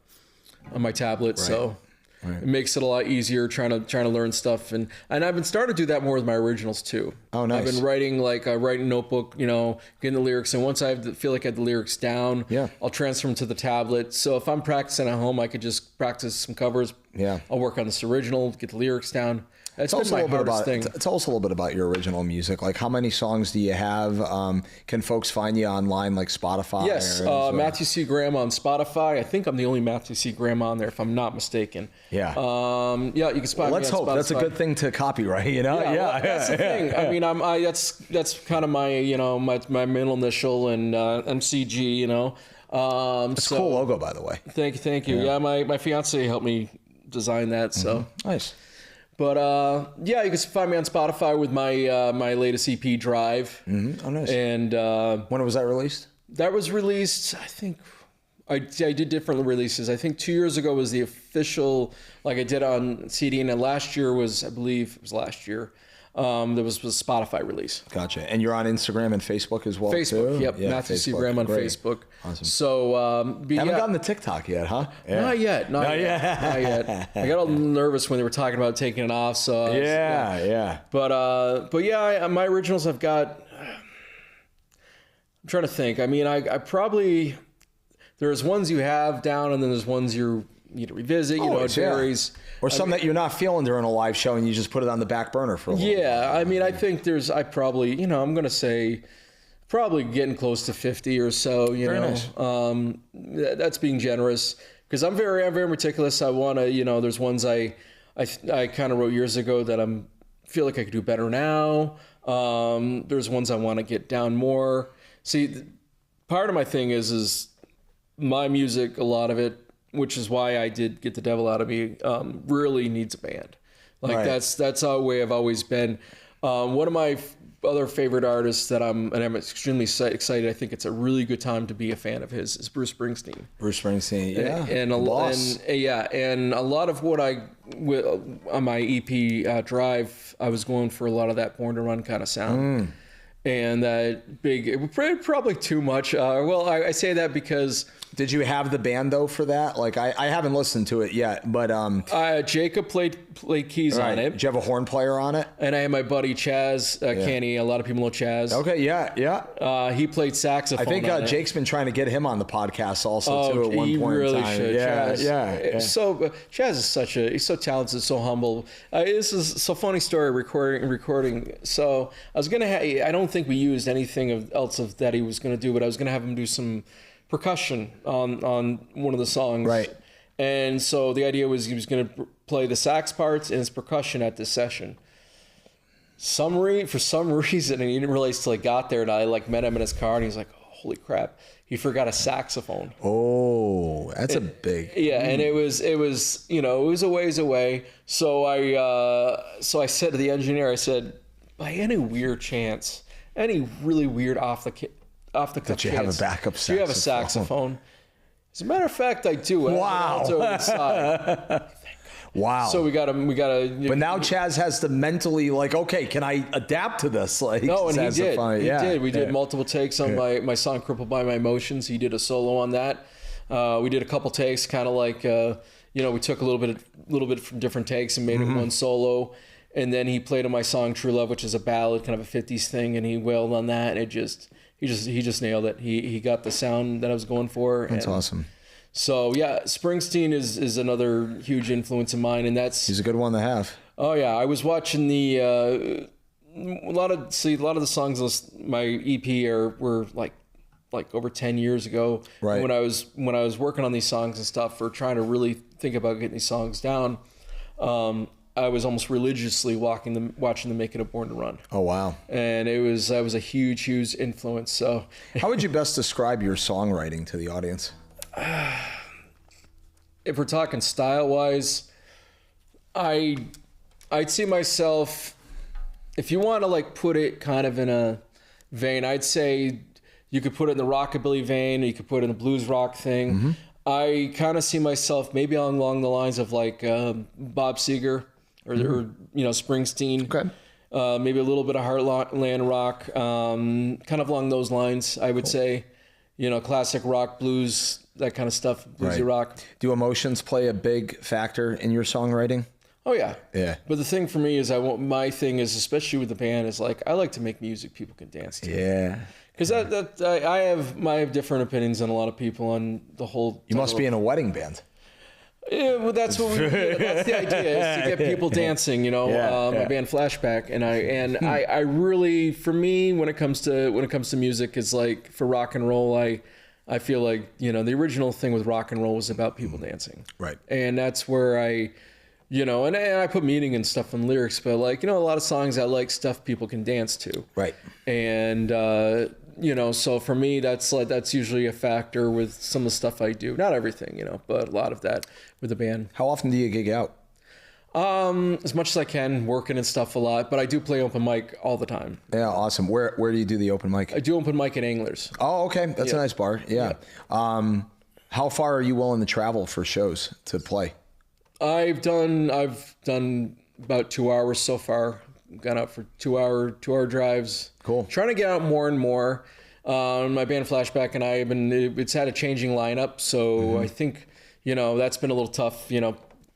tablet. Right. So. Right. It makes it a lot easier trying to learn stuff, and I've been starting to do that more with my originals too. Oh, nice. I've been writing writing a notebook, you know, getting the lyrics, and once I feel like I have the lyrics down, I'll transfer them to the tablet. So if I'm practicing at home, I could just practice some covers. Yeah, I'll work on this original, get the lyrics down. That's been my hardest thing. It's also a little bit about your original music. Like, how many songs do you have? Can folks find you online, like Spotify? Yes, Matthew C. Graham on Spotify. I think I'm the only Matthew C. Graham on there, if I'm not mistaken. Yeah. You can find me on Spotify. Let's hope that's a good thing to copyright. You know? Yeah. Well, that's the thing. I mean, that's kind of my my middle initial and MCG. You know. It's a cool logo, by the way. Thank you. Yeah, my fiance helped me design that. So nice. But you can find me on Spotify with my latest EP, Drive. Oh, nice. And when was that released? That was released, I think. I did different releases. I think 2 years ago was the official, like I did on CD, and then last year was, I believe it was last year. There was a Spotify release. Gotcha. And you're on Instagram and Facebook as well, Facebook, too? Yep. Yeah, Matthew C. Graham on Facebook. Awesome. So, haven't gotten the TikTok yet, huh? Yeah. Not yet. Not yet. I got all nervous when they were talking about taking it off. So But my originals I've got. I'm trying to think. I mean, I probably there's ones you have down, and then there's ones you need to revisit. You know, it varies. Or some that you're not feeling during a live show, and you just put it on the back burner for a little bit. I mean, I think I probably, I'm going to say probably getting close to 50 or so, Very nice. That's being generous, because I'm very meticulous. I want to, there's ones I kind of wrote years ago that feel like I could do better now. There's ones I want to get down more. See, part of my thing is my music, a lot of it, which is why I did Get the Devil Out of Me, really needs a band. Like right. That's our way I've always been. One of my other favorite artists that I'm extremely excited. I think it's a really good time to be a fan of his is Bruce Springsteen. Bruce Springsteen, yeah, and a lot of what on my EP Drive, I was going for a lot of that Born to Run kind of sound. And that big, probably too much. I say that because Did you have the band though for that? Like I haven't listened to it yet, but Jacob played keys on it. Did you have a horn player on it? And I had my buddy Chaz Canny. A lot of people know Chaz. Okay, yeah. He played saxophone. I think Jake's been trying to get him on the podcast also too at one point really in time. Should. Yeah, Chaz. yeah. So Chaz is he's so talented, so humble. This is so funny story recording. So I was gonna I don't think we used anything else of that he was gonna do, but I was gonna have him do some percussion on one of the songs. Right. And so the idea was he was going to play the sax parts and his percussion at this session. For some reason, and he didn't realize till I got there, and I met him in his car, and he's like, oh, "Holy crap!" He forgot a saxophone. Oh, that's a big. Yeah, and it was it was a ways away. So I said to the engineer, I said, by any weird chance, any really weird off the cuff Did you have a backup saxophone? Do you have a saxophone? As a matter of fact, I do. Wow. Wow. So we got to. But now Chaz has to mentally okay, can I adapt to this? No, and he did. He did. We did multiple takes on my song "Crippled by My Emotions." He did a solo on that. We did a couple takes, kind of like we took a little bit from different takes and made it one solo. And then he played on my song "True Love," which is a ballad, kind of a '50s thing, and he wailed on that. And he just nailed it. He got the sound that I was going for. That's awesome. So yeah, Springsteen is another huge influence of mine, and he's a good one to have. Oh yeah, I was watching a lot of the songs on my EP were like over 10 years ago. Right. When I was working on these songs and stuff, or trying to really think about getting these songs down. I was almost religiously watching them make it a Born to Run. Oh wow! And that was a huge influence. So, how would you best describe your songwriting to the audience? If we're talking style wise, I'd see myself. If you want to put it kind of in a vein, I'd say you could put it in the rockabilly vein, or you could put it in a blues rock thing. Mm-hmm. I kind of see myself maybe along the lines of Bob Seger. Or Springsteen. Okay. Maybe a little bit of Heartland rock, kind of along those lines, I would say. Classic rock, blues, that kind of stuff, bluesy rock. Do emotions play a big factor in your songwriting? Oh yeah. Yeah. But the thing for me is my thing is, especially with the band, is I like to make music people can dance to. Yeah. Because I have different opinions than a lot of people on the whole. You must be in a wedding band. Yeah, well, that's what that's the idea, is to get people dancing. My band Flashback, and I really, for me, when it comes to music, is for rock and roll, I feel like the original thing with rock and roll was about people dancing, right? And that's where I I put meaning and stuff in lyrics, but a lot of songs I like stuff people can dance to, right? And so for me, that's usually a factor with some of the stuff I do. Not everything, but a lot of that with the band. How often do you gig out? As much as I can, working and stuff a lot, but I do play open mic all the time. Yeah, awesome. Where do you do the open mic? I do open mic at Anglers. Oh, okay. That's a nice bar. Yeah. How far are you willing to travel for shows to play? I've done about 2 hours so far. Gone out for 2 hour drives. Cool. Trying to get out more and more. My band Flashback and I it's had a changing lineup, so I think that's been a little tough.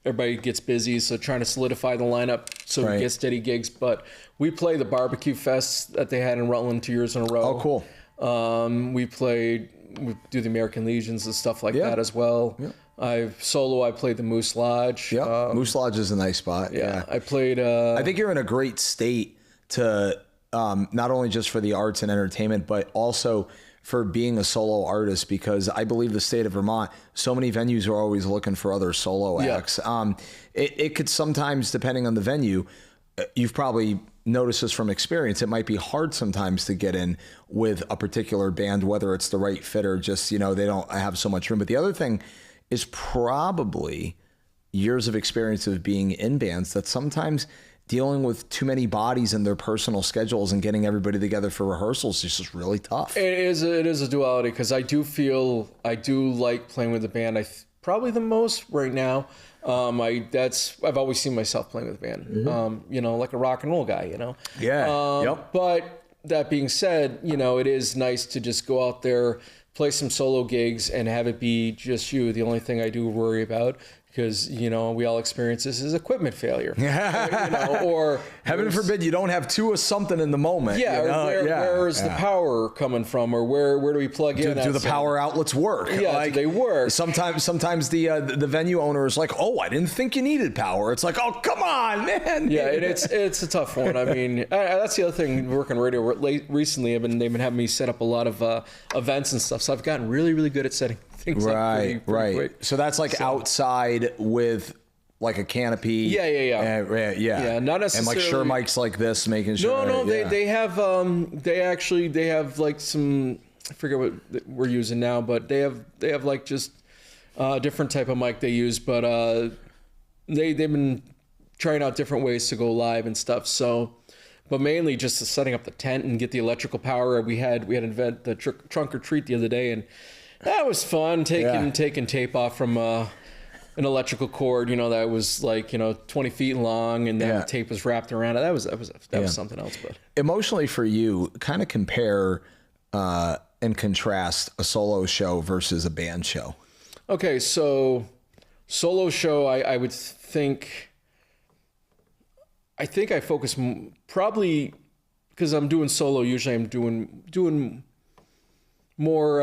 Everybody gets busy, so trying to solidify the lineup so we get steady gigs. But we play the barbecue fests that they had in Rutland 2 years in a row. Oh, cool. We do the American Legions and stuff like that as well. Yeah. I played the Moose Lodge. Yeah, Moose Lodge is a nice spot. Yeah. I played. I think you're in a great state to not only just for the arts and entertainment, but also for being a solo artist, because I believe the state of Vermont, so many venues are always looking for other solo acts. It could sometimes, depending on the venue, you've probably noticed this from experience, it might be hard sometimes to get in with a particular band, whether it's the right fit or just, they don't have so much room. But the other thing is probably years of experience of being in bands, that sometimes dealing with too many bodies and their personal schedules and getting everybody together for rehearsals is just really tough. It is a duality, because I do like playing with the band. Probably the most right now. I've always seen myself playing with the band. Like a rock and roll guy. Yeah. But that being said, you know, it is nice to just go out there, play some solo gigs, and have it be just you. The only thing I do worry about, because, you know, we all experience this, is equipment failure. You know, or heaven forbid you don't have two of something in the moment. Yeah, you know? where is the power coming from, or where do we plug in? Do the power outlets work? Yeah, like, do they work? Sometimes the venue owner is like, oh, I didn't think you needed power. It's like, oh, come on, man. Yeah, and it's a tough one. I mean, that's the other thing. Working radio recently, they've been having me set up a lot of events and stuff. So I've gotten really, really good at setting things up. Pretty quick. So that's like outside with like a canopy. Yeah. Not necessarily. And like sure mics like this, making sure. No. They have like some, I forget what we're using now, but they have like just different type of mic they use, but they've been trying out different ways to go live and stuff. So, but mainly just setting up the tent and get the electrical power. We had an event, the trunk or treat the other day, and that was fun. Taking tape off from an electrical cord, you know, that was like, you know, 20 feet long, and then the tape was wrapped around it. That was something else. But emotionally for you, kind of compare and contrast a solo show versus a band show. Okay, so solo show, I would think. I think I focus probably because I'm doing solo. Usually, I'm doing more.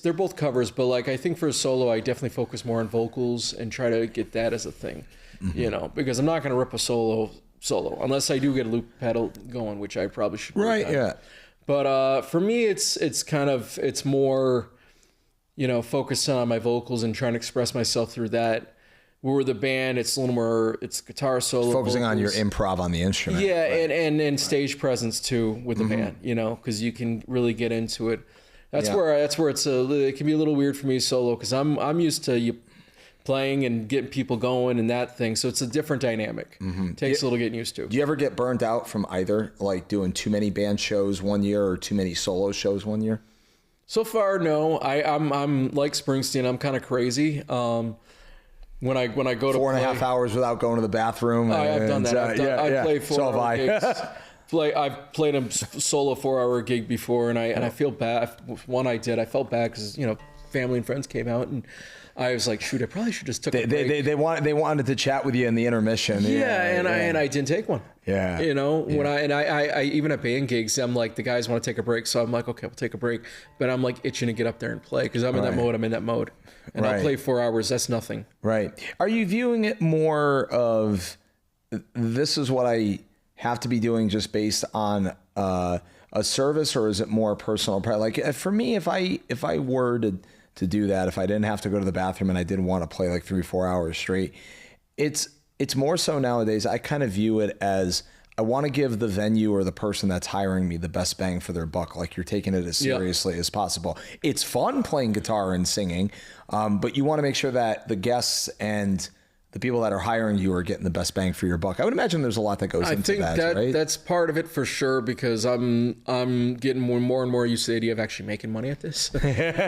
They're both covers, but like I think for a solo, I definitely focus more on vocals and try to get that as a thing, you know, because I'm not going to rip a solo unless I do get a loop pedal going, which I probably should. Right. Yeah. But for me, it's more, you know, focusing on my vocals and trying to express myself through that. Where the band, it's a little more, it's guitar solo. Focusing vocals. on your improv on the instrument. Yeah, right. and stage presence too with the band, you know, because you can really get into it. That's where it can be a little weird for me solo, because I'm used to you playing and getting people going and that thing. So it's a different dynamic. Takes a little getting used to. Do you ever get burned out from either, like doing too many band shows one year or too many solo shows one year? So far, no. I'm like Springsteen. I'm kind of crazy. When I go to 4.5 hours without going to the bathroom. I've done that. I play 4-hour gigs. I've played a solo 4-hour gig before, and I feel bad. One I felt bad because, you know, family and friends came out, and I was like, shoot, I probably should just took a break. They wanted to chat with you in the intermission. And I didn't take one. Yeah. You know, when I even at band gigs, I'm like, the guys want to take a break, so I'm like, okay, we'll take a break. But I'm like itching to get up there and play because I'm in that mode. And I'll play 4 hours. That's nothing. Right. Are you viewing it more of this is what I have to be doing just based on a service, or is it more personal? Like for me, if I were to do that, if I didn't have to go to the bathroom and I didn't want to play like 3-4 hours straight, it's more so nowadays. I kind of view it as I want to give the venue or the person that's hiring me the best bang for their buck. Like you're taking it as seriously as possible. It's fun playing guitar and singing, but you want to make sure that the guests and the people that are hiring you are getting the best bang for your buck. I would imagine there's a lot that goes into that. I think that's part of it for sure, because I'm getting more and more used to the idea of actually making money at this.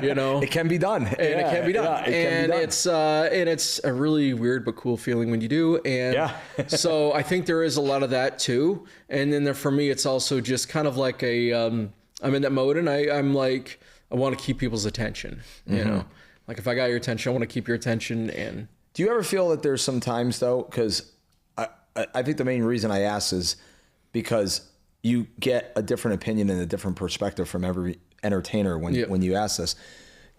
You know, it can be done, and it can be done, it's a really weird but cool feeling when you do. And so I think there is a lot of that too. And then for me, it's also just kind of like I'm in that mode, and I'm like, I want to keep people's attention. You know, like if I got your attention, I want to keep your attention. And do you ever feel that there's some times though, because I think the main reason I ask is because you get a different opinion and a different perspective from every entertainer when you ask this.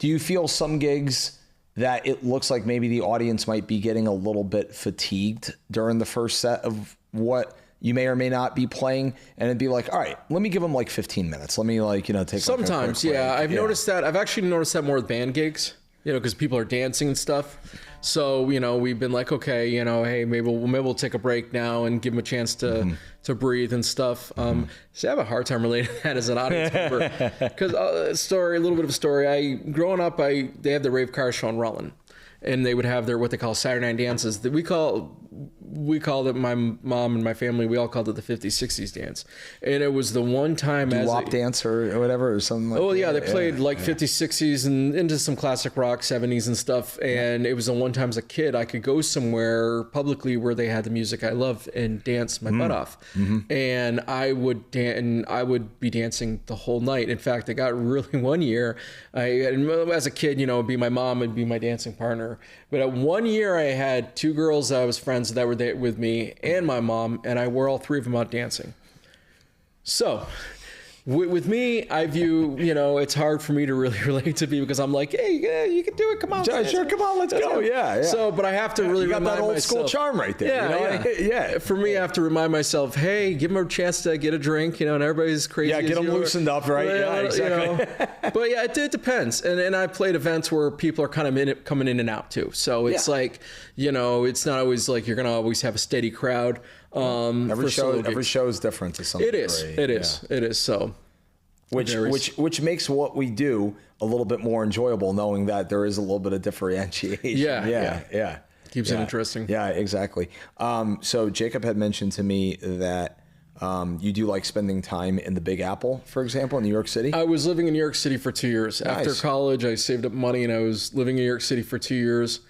Do you feel some gigs that it looks like maybe the audience might be getting a little bit fatigued during the first set of what you may or may not be playing, and it'd be like, all right, let me give them like 15 minutes. Let me take sometimes, I've noticed that. I've actually noticed that more with band gigs, you know, because people are dancing and stuff. So, you know, we've been like, okay, you know, hey, maybe we'll take a break now and give them a chance to breathe and stuff. So I have a hard time relating to that as an audience member, because a little bit of a story. Growing up, they had the rave car show in Rutland, and they would have their what they call Saturday night dances. That we call we called it, my mom and my family, we all called it the 50s, 60s dance. And it was the one time as Wop dance or whatever or something like that. Oh yeah, they played 50s, 60s and into some classic rock, 70s and stuff. And it was the one time as a kid I could go somewhere publicly where they had the music I love and dance my butt off. And I would be dancing the whole night. In fact, I got really one year, as a kid, it'd be my mom would be my dancing partner. But at one year I had two girls that I was friends that were there with me and my mom, and I wore all three of them out dancing. So with me, I view, it's hard for me to really relate to people because I'm like, hey, yeah, you can do it. Come on. Sure, come on, let's go. Yeah. So, but I have to really remind myself. You got that old school charm right there. Yeah. For me, I have to remind myself, hey, give them a chance to get a drink, and everybody's crazy. Yeah, get them loosened up, right? Yeah, exactly. But yeah, it depends. And I played events where people are kind of coming in and out too. So it's like, it's not always like you're going to always have a steady crowd. Every show is different to some degree. It is. So, which makes what we do a little bit more enjoyable, knowing that there is a little bit of differentiation. Yeah. Keeps it interesting. Yeah, exactly. So Jacob had mentioned to me that you do like spending time in the Big Apple, for example, in New York City. I was living in New York City for 2 years. Nice. After college, I saved up money and I was living in New York City for 2 years.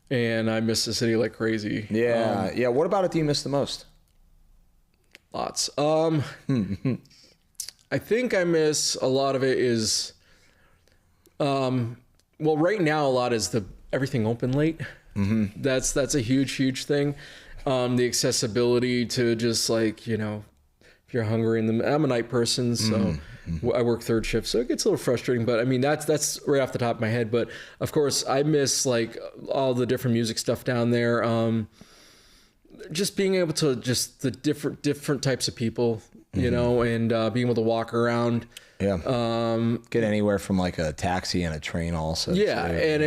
And I miss the city like crazy. Yeah. What about it do you miss the most? Lots. I think I miss a lot of it is, right now a lot is everything open late. Mm-hmm. That's a huge thing. The accessibility to just like, if you're hungry I'm a night person, so I work third shift, so it gets a little frustrating, but I mean, that's right off the top of my head. But of course I miss like all the different music stuff down there. Just being able to the different types of people, and being able to walk around. Yeah. Get anywhere from like a taxi and a train also. Yeah. So, and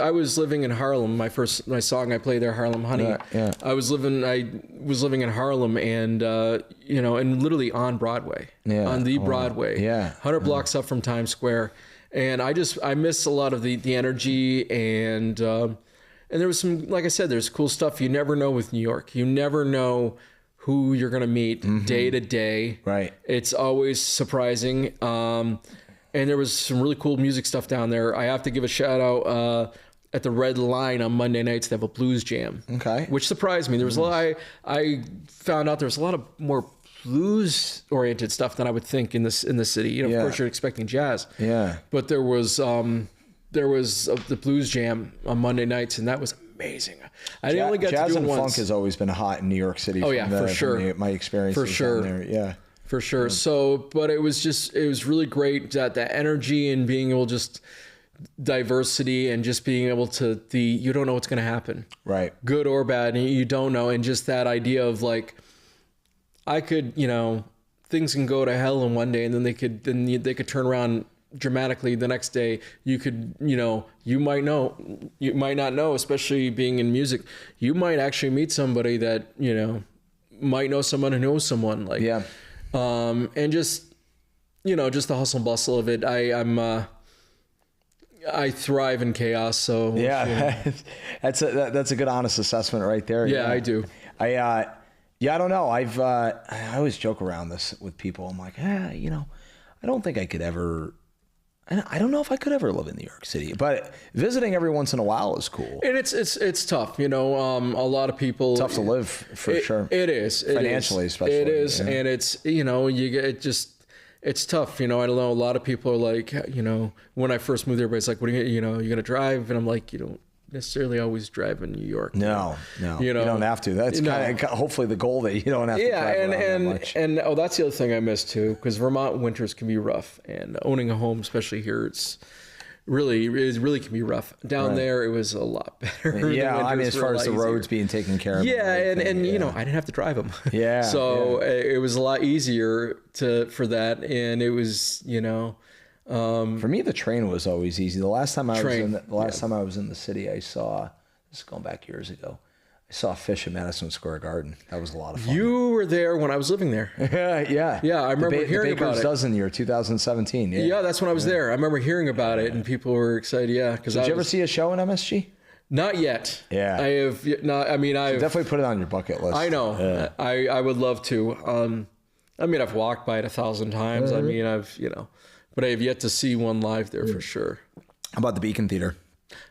I was living in Harlem. My song I played there, Harlem Honey. Yeah. I was living in Harlem and, and literally on Broadway, on the Broadway, 100 blocks up from Times Square. And I miss a lot of the energy and there was some, like I said, there's cool stuff you never know with New York. You never know who you're going to meet day to day. Right. It's always surprising. And there was some really cool music stuff down there. I have to give a shout out at the Red Line on Monday nights. They have a blues jam. Okay. Which surprised me. There was a lot, I found out there was a lot of more blues oriented stuff than I would think in the city. Of course you're expecting jazz. Yeah. But there was the blues jam on Monday nights, and that was amazing. I only got jazz to do and it once. Funk has always been hot in New York City. For sure. My experience for sure. down there. Yeah, for sure. So, but it was really great that energy and being able just diversity and just being able to you don't know what's going to happen, right? Good or bad, and you don't know, and just that idea of like, I could, things can go to hell in one day, and then they could turn around dramatically the next day. You could, you might not know, especially being in music, you might actually meet somebody that, might know someone who knows someone, like, and just, just the hustle and bustle of it. I thrive in chaos. So that's a good, honest assessment right there. Yeah, I do. I don't know. I always joke around this with people. I'm like, I don't think I could ever, I don't know if I could ever live in New York City, but visiting every once in a while is cool. And it's tough, a lot of people. Tough to live for sure. It is. Financially, especially. It is. Yeah. And it's, it's tough. I don't know. A lot of people are like, when I first moved there, everybody's like, what are you going to drive? And I'm like, you don't necessarily always drive in New York. No, you don't have to. That's kind of hopefully the goal, that you don't have to drive around that much. And that's the other thing I miss too, because Vermont winters can be rough, and owning a home, especially here, it really can be rough. Down there, it was a lot better. Yeah, I mean, as far as the roads being taken care of. Yeah, and I didn't have to drive them. Yeah. So it was a lot easier for that, and it was for me, the train was always easy. The last time I was in the city, I saw, this is going back years ago, I saw Fish in Madison Square Garden. That was a lot of fun. You were there when I was living there. Yeah. I remember hearing about it. The Baker's Dozen year, 2017. Yeah, that's when I was there. I remember hearing about it, and people were excited. Yeah, because did you ever see a show in MSG? Not yet. Yeah. I have not. I mean, I've Definitely put it on your bucket list. I know. Yeah. I would love to. I mean, I've walked by it 1,000 times. I mean, but I have yet to see one live there for sure. How about the Beacon Theater?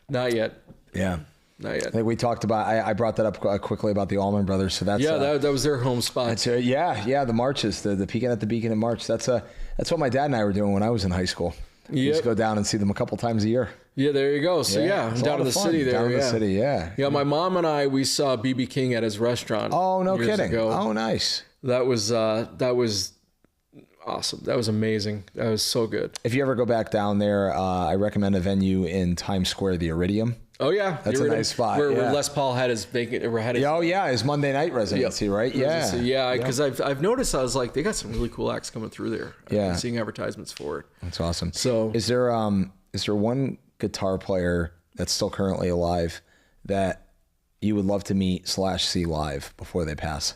Not yet. Yeah. Not yet. I think we talked about. I brought that up quickly about the Allman Brothers. So that's that was their home spot. That's the marches, the Pecan at the Beacon in March. That's what my dad and I were doing when I was in high school. We used to go down and see them a couple times a year. Yeah, there you go. So down in the city there. Down in the city, yeah. Yeah, my mom and we saw BB King at his restaurant. Oh, no kidding. Ago. Oh, nice. That was awesome. That was amazing. That was so good. If you ever go back down there, I recommend a venue in Times Square, the Iridium. Oh yeah, that's a nice spot. Where Les Paul had his vacant. His Monday night residency, right? Yeah, because I've noticed. I was like, they got some really cool acts coming through there. I've been seeing advertisements for it. That's awesome. So, is there one guitar player that's still currently alive that you would love to meet / see live before they pass?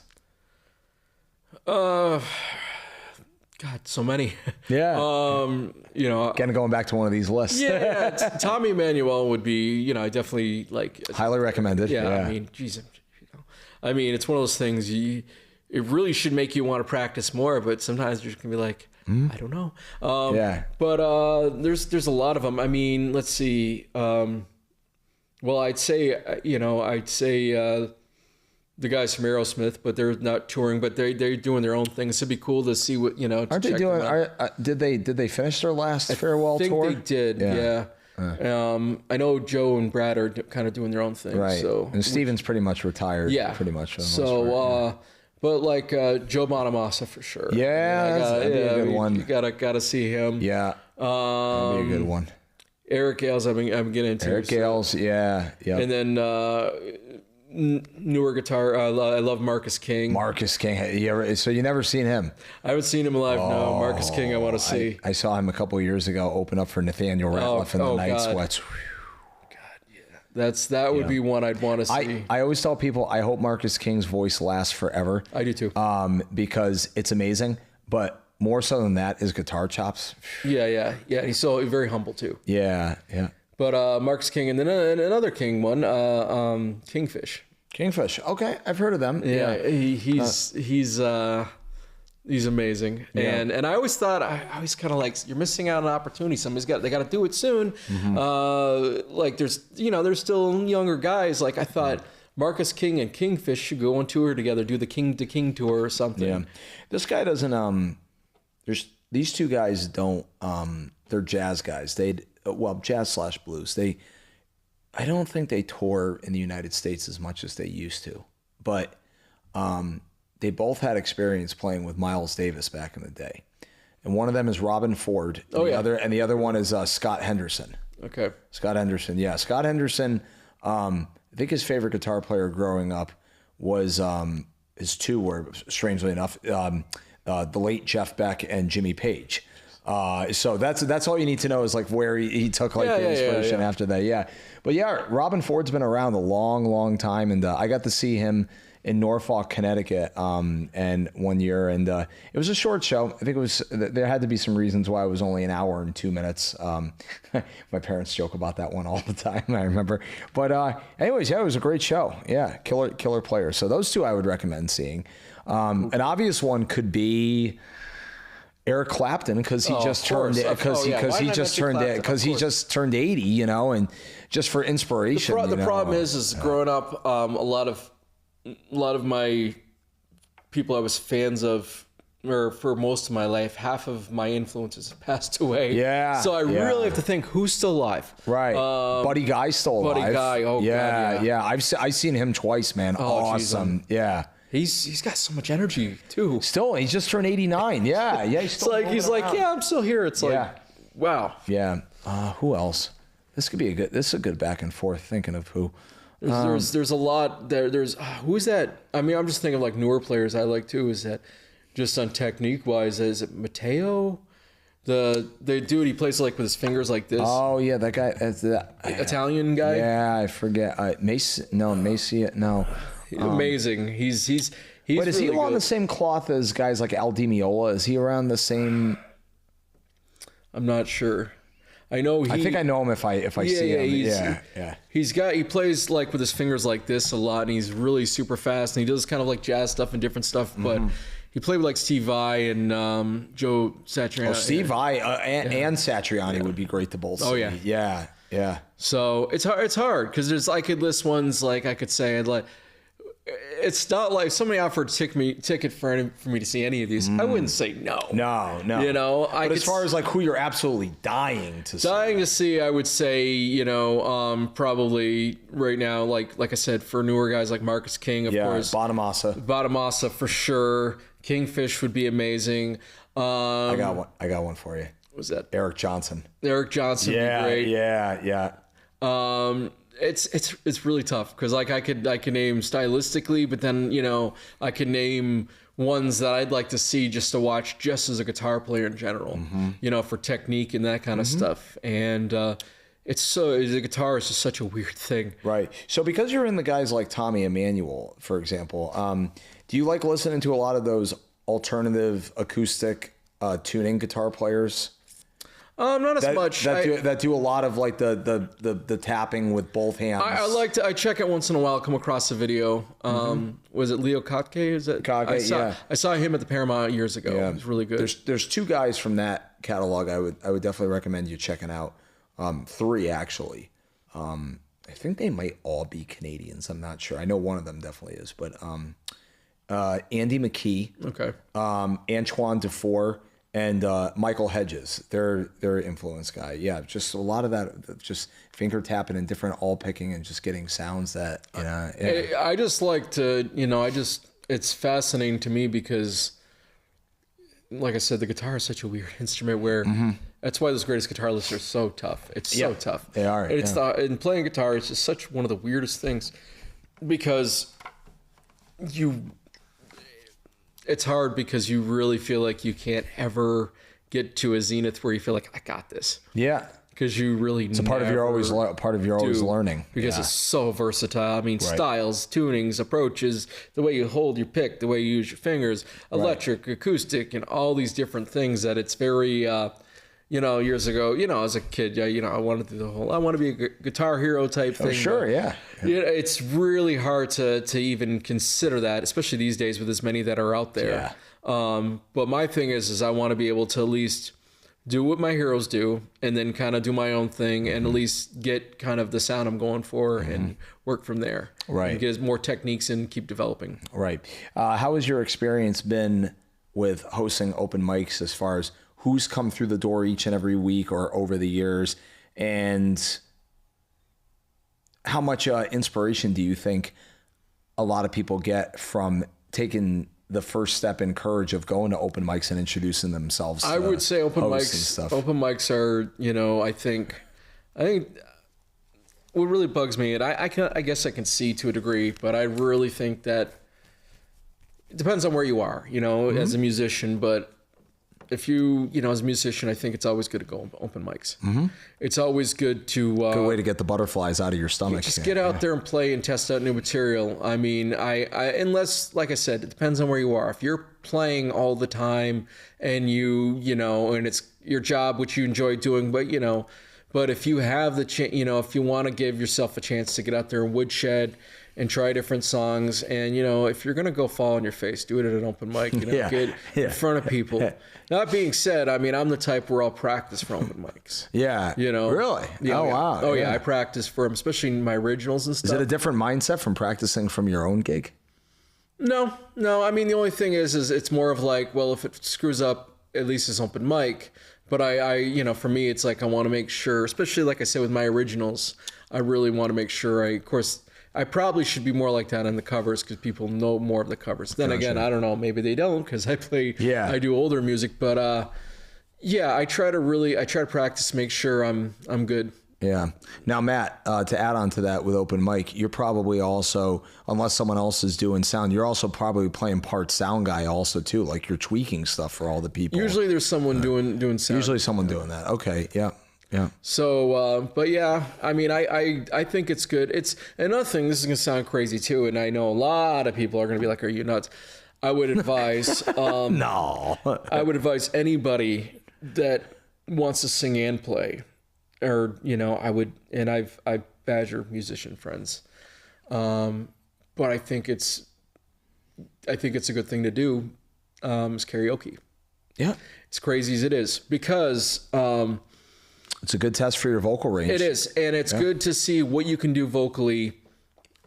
God, so many. Yeah. Kind of going back to one of these lists. Yeah, Tommy Emmanuel would be. I definitely like. Highly recommended. Yeah. I mean, geez, I mean, it's one of those things. It really should make you want to practice more, but sometimes you're just gonna be like, I don't know. But there's a lot of them. I mean, let's see. Well, I'd say the guys from Aerosmith, but they're not touring, but they're doing their own thing. It'd be cool to see what Aren't they doing? Did they finish their last farewell tour? I think they did. Yeah. I know Joe and Brad are kind of doing their own thing. Right. So and Steven's pretty much retired. Yeah. Pretty much. For the so, most part, but like Joe Bonamassa for sure. Yeah, that'd be a good one. You gotta see him. Yeah. That'd be a good one. Eric Gales, I'm getting into. Eric Gales, yeah. And then newer guitar. I love Marcus King. Marcus King. So you never seen him? I haven't seen him live. No, Marcus King. I want to see. I saw him a couple of years ago open up for Nathaniel Ratliff in the Night Sweats. That would be one I'd want to see. I always tell people I hope Marcus King's voice lasts forever. I do too. Because it's amazing, but more so than that, his guitar chops. Yeah. He's so very humble too. Yeah. But Marcus King, and then another King one, Kingfish. Kingfish. Okay, I've heard of them. Yeah. He's amazing. Yeah. And I always thought, I always kind of like, you're missing out on an opportunity. They got to do it soon. Mm-hmm. Like there's still younger guys. Like I thought Marcus King and Kingfish should go on tour together, do the King to King tour or something. Yeah. This guy doesn't, these two guys don't, they're jazz guys. Jazz / blues. I don't think they tour in the United States as much as they used to, but, they both had experience playing with Miles Davis back in the day. And one of them is Robin Ford. And the other one is Scott Henderson. Okay. Scott Henderson. Yeah. Scott Henderson, I think his favorite guitar player growing up was, his two were, strangely enough, the late Jeff Beck and Jimmy Page. So that's all you need to know is like where he took the inspiration after that. Yeah. But yeah, Robin Ford's been around a long, long time. And I got to see him in Norfolk, Connecticut, and one year, and it was a short show. I think there had to be some reasons why it was only an hour and 2 minutes. My parents joke about that one all the time, I remember. But anyways, yeah, it was a great show. Yeah, killer players. So those two I would recommend seeing. An obvious one could be Eric Clapton because he just turned 80, and just for inspiration. The problem is growing up, a lot of my people I was fans of, or for most of my life, half of my influences have passed away. Yeah. So I really have to think who's still alive. Right. Buddy Guy's still alive. Buddy Guy. Oh yeah, God, yeah. I've seen him twice, man. Awesome. Yeah. He's got so much energy too. Still, he just turned 89. Yeah. He's like, yeah, I'm still here. It's like, wow. Yeah. Who else? This is a good back and forth thinking of who. There's a lot there. Who's that? I mean, I'm just thinking of like newer players I like too. Is that just on technique wise? Is it Matteo? The dude, he plays like with his fingers like this. Oh yeah, that guy. Italian guy. Yeah, I forget. Macy. No. Amazing. He's Wait, is really he along good. the same cloth as guys like Al Di Meola? Is he around the same? I'm not sure. I know I think I know him if I see him. He plays like with his fingers like this a lot, and he's really super fast, and he does kind of like jazz stuff and different stuff, but he played with like Steve Vai and Joe Satriani. Oh, Steve Vai and Satriani would be great to both see. Oh yeah. So it's hard because I could list ones like I could say like. It's not like somebody offered ticket for me to see any of these. I wouldn't say no. No. You know, but as far as like who you're absolutely dying to see, I would say, you know, probably right now, like I said, for newer guys like Marcus King, of course. Bonamassa for sure. Kingfish would be amazing. I got one for you. What was that? Eric Johnson. Would be great. Yeah. It's really tough because like I could name stylistically, but then you know I could name ones that I'd like to see just to watch just as a guitar player in general, you know, for technique and that kind of stuff. And the guitar is just such a weird thing, right? So because you're in the guys like Tommy Emmanuel, for example, do you like listening to a lot of those alternative acoustic tuning guitar players? Not as much. That do a lot of like the tapping with both hands. I check it once in a while. Come across a video. Was it Leo Kotke? Is it Kotke? I saw him at the Paramount years ago. Yeah. It was really good. There's two guys from that catalog. I would definitely recommend you checking out. Three actually. I think they might all be Canadians. I'm not sure. I know one of them definitely is, but Andy McKee. Okay. Antoine Dufour. And Michael Hedges, their influence guy. Yeah, just a lot of that, just finger tapping and different all picking and just getting sounds that, you know. Yeah. I just like to, you know, it's fascinating to me because, like I said, the guitar is such a weird instrument where that's why those greatest guitar lists are so tough. It's so tough. They are. And playing guitar is just such one of the weirdest things because it's hard because you really feel like you can't ever get to a zenith where you feel like I got this. Yeah. Because you really it's a part of your always learning because it's so versatile. I mean, styles, tunings, approaches, the way you hold your pick, the way you use your fingers, electric, acoustic, and all these different things that it's very. You know, years ago, you know, as a kid, you know, I wanted to do I want to be a guitar hero type thing. Oh, sure, yeah. It's really hard to even consider that, especially these days with as many that are out there. Yeah. But my thing is I want to be able to at least do what my heroes do and then kind of do my own thing and at least get kind of the sound I'm going for and work from there. Right. And get more techniques and keep developing. Right. How has your experience been with hosting open mics as far as who's come through the door each and every week or over the years, and how much inspiration do you think a lot of people get from taking the first step in courage of going to open mics and introducing themselves? I would say open mics are, you know, I think what really bugs me, and I guess I can see to a degree, but I really think that it depends on where you are, you know, as a musician, but if you know, as a musician, I think it's always good to go open mics. It's always good to... good way to get the butterflies out of your stomach. Just get out there and play and test out new material. I mean, unless, like I said, it depends on where you are. If you're playing all the time and you know, and it's your job, which you enjoy doing, but, you know, but if you have the chance, you know, if you want to give yourself a chance to get out there and woodshed and try different songs, and, you know, if you're going to go fall on your face, do it at an open mic, you know, get in front of people. That being said, I mean, I'm the type where I'll practice for open mics. Yeah. You know? Really? Yeah, wow. Oh, yeah. I practice for them, especially in my originals and stuff. Is it a different mindset from practicing from your own gig? No. I mean, the only thing is it's more of like, well, if it screws up, at least it's open mic. But I you know, for me, it's like I want to make sure, especially like I said with my originals, I really want to make sure of course, I probably should be more like that on the covers because people know more of the covers. Then again, I don't know, maybe they don't because I do older music. But I try to practice, make sure I'm good. Yeah. Now, Matt, to add on to that with open mic, you're probably also, unless someone else is doing sound, you're also probably playing part sound guy also too, like you're tweaking stuff for all the people. Usually there's someone doing sound. Usually someone doing that. Okay. Yeah. Yeah. So, but yeah, I mean, I think it's good. It's another thing. This is gonna sound crazy too, and I know a lot of people are gonna be like, "Are you nuts?" I would advise. No. I would advise anybody that wants to sing and play or I badger musician friends, but I think it's a good thing to do, is karaoke. Yeah. As crazy as it is, because it's a good test for your vocal range. it is, and it's good to see what you can do vocally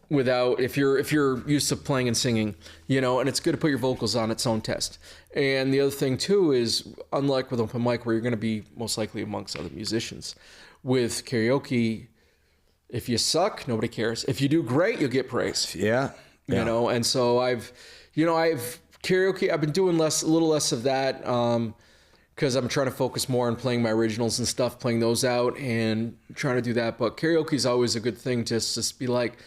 without, if you're used to playing and singing, and it's good to put your vocals on its own test. And the other thing too is, unlike with open mic where you're going to be most likely amongst other musicians, with karaoke, if you suck, nobody cares. If you do great, you'll get praise. Yeah. And so I've karaoke, I've been doing a little less of that, because I'm trying to focus more on playing my originals and stuff, playing those out and trying to do that. But karaoke is always a good thing to just be like,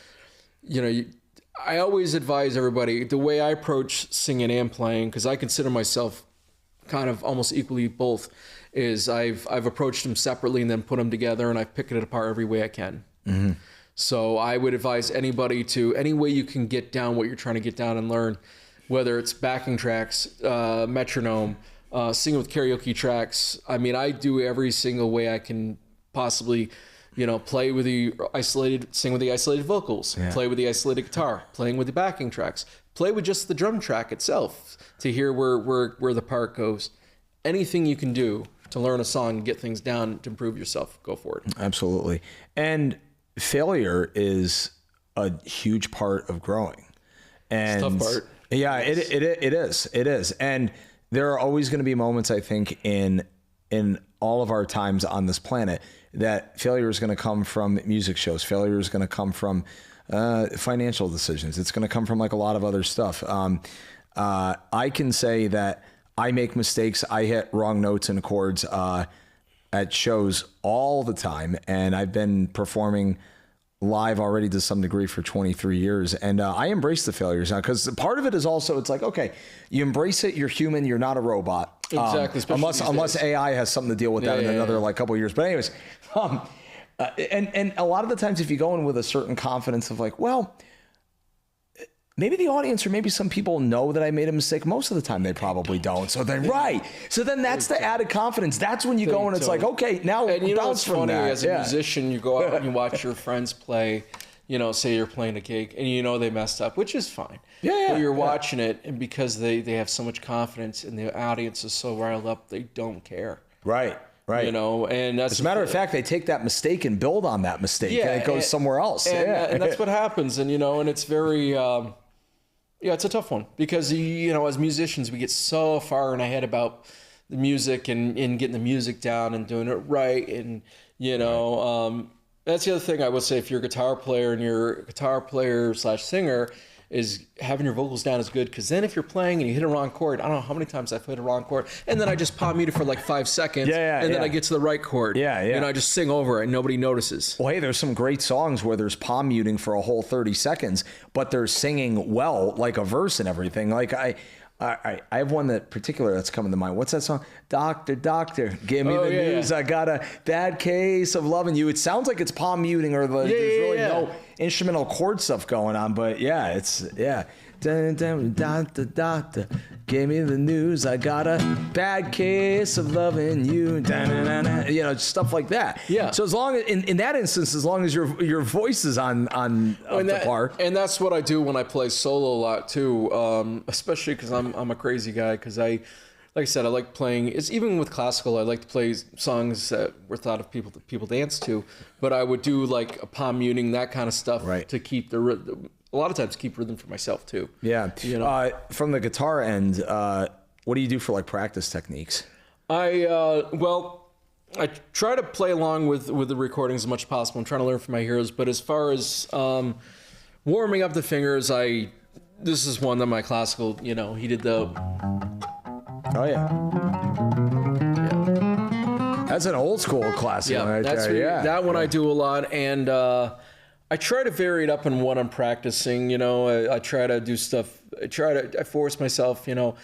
I always advise everybody, the way I approach singing and playing, because I consider myself kind of almost equally both, is I've approached them separately and then put them together, and I've picked it apart every way I can. Mm-hmm. So I would advise anybody to, any way you can get down what you're trying to get down and learn, whether it's backing tracks, metronome, singing with karaoke tracks. I mean, I do every single way I can possibly, play with sing with the isolated vocals, play with the isolated guitar, playing with the backing tracks, play with just the drum track itself to hear where the part goes. Anything you can do to learn a song and get things down to improve yourself, go for it. Absolutely. And failure is a huge part of growing. And it's a tough part. Yeah, it is. And there are always going to be moments, I think, in all of our times on this planet, that failure is going to come from music shows. Failure is going to come from financial decisions. It's going to come from like a lot of other stuff. I can say that I make mistakes. I hit wrong notes and chords at shows all the time. And I've been performing live already to some degree for 23 years. And I embrace the failures now, because part of it is also, it's like, okay, you embrace it. You're human. You're not a robot. Exactly. Unless AI has something to deal with that in another like couple of years. But anyways, and a lot of the times if you go in with a certain confidence of like, well, maybe the audience or maybe some people know that I made a mistake. Most of the time they probably don't. So they're right. So then that's the added confidence. That's when you go and it's like, okay, now bounce from that. As a musician, you go out and you watch your friends play, say you're playing a gig and they messed up, which is fine. But you're watching it, and because they have so much confidence and the audience is so riled up, they don't care. Right. And that's, as a matter of fact, they take that mistake and build on that mistake, and it goes somewhere else. And that's what happens. And and it's very it's a tough one, because as musicians we get so far in our head about the music and getting the music down and doing it right, and that's the other thing I would say. If you're a guitar player and you're a guitar player / singer, is having your vocals down is good, because then if you're playing and you hit a wrong chord, I don't know how many times I've hit a wrong chord, and then I just palm mute it for like 5 seconds, and then I get to the right chord, and I just sing over it and nobody notices. Well, hey, there's some great songs where there's palm muting for a whole 30 seconds, but they're singing well, like a verse and everything. Like I have one that particular that's coming to mind. What's that song? Doctor, doctor, give me the news. I got a bad case of loving you. It sounds like it's palm muting, or there's really no instrumental chord stuff going on. But doctor, doctor, give me the news. I got a bad case of loving you. Stuff like that. Yeah. So as long as in that instance, as long as your voice is on the par. And that's what I do when I play solo a lot too. Especially because I'm a crazy guy. Because like I said, I like playing. It's even with classical. I like to play songs that were thought of people dance to. But I would do like a palm muting, that kind of stuff, to keep the rhythm. A lot of times keep rhythm for myself too. Yeah. From the guitar end, what do you do for like practice techniques? I try to play along with the recordings as much as possible. I'm trying to learn from my heroes. But as far as warming up the fingers, this is one that my classical, he did the. Oh yeah. That's an old school classic. Yeah, right that's there. That one I do a lot, and I try to vary it up in what I'm practicing. I try to do stuff. I force myself. Do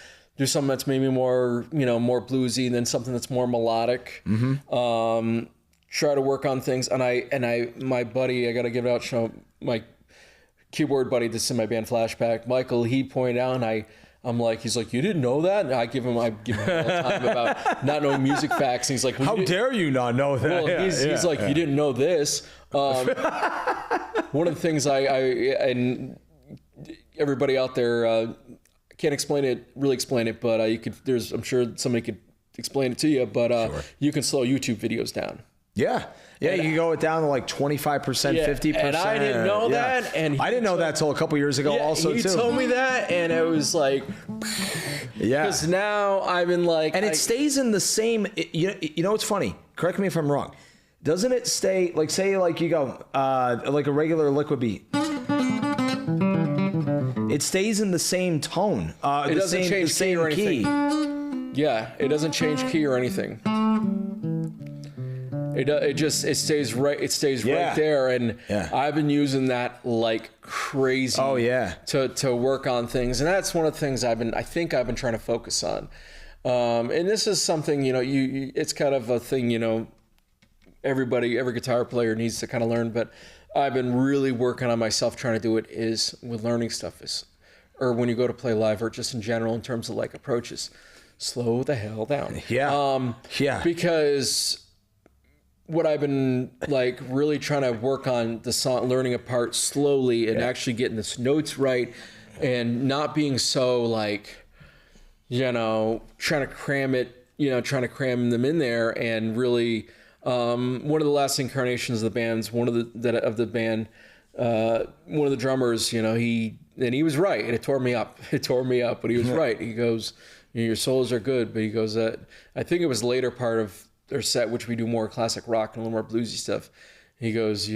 something that's maybe more more bluesy, and then something that's more melodic. Mm-hmm. Try to work on things, and my buddy, I got to give it out. Show my keyboard buddy that's in my band Flashback, Michael. He pointed out, and I'm like, he's like, you didn't know that? And I give him all the time about not knowing music facts. And he's like, well, How dare you not know that? well, he's like, you didn't know this. One of the things and everybody out there can't really explain it, but I'm sure somebody could explain it to you, but you can slow YouTube videos down. Yeah. Yeah, you can go it down to like 25%, 50%. And I didn't know that. And I didn't know that till a couple years ago also, he too. He told me that, and it was like... Yeah. Because now I've been like... And it stays in the same... You know what's funny? Correct me if I'm wrong. Doesn't it stay... Like, say, like, you go... like a regular liquid beat. It stays in the same tone. It doesn't change key or anything. Yeah, it doesn't change key or anything. It stays right. It stays right there, and I've been using that like crazy. Oh yeah. To work on things, and that's one of the things I think I've been trying to focus on. And this is something it's kind of a thing every guitar player needs to kind of learn, but I've been really working on myself trying to do it is with learning stuff or when you go to play live or just in general in terms of like approaches, slow the hell down. Yeah. Because what I've been like really trying to work on the song, learning a part slowly and actually getting the notes right and not being so like, trying to cram them in there and really, one of the last incarnations of the bands, one of the drummers, he was right. And it tore me up, but he was right. He goes, your solos are good, but he goes, I think it was the later part of their set, which we do more classic rock and a little more bluesy stuff. He goes,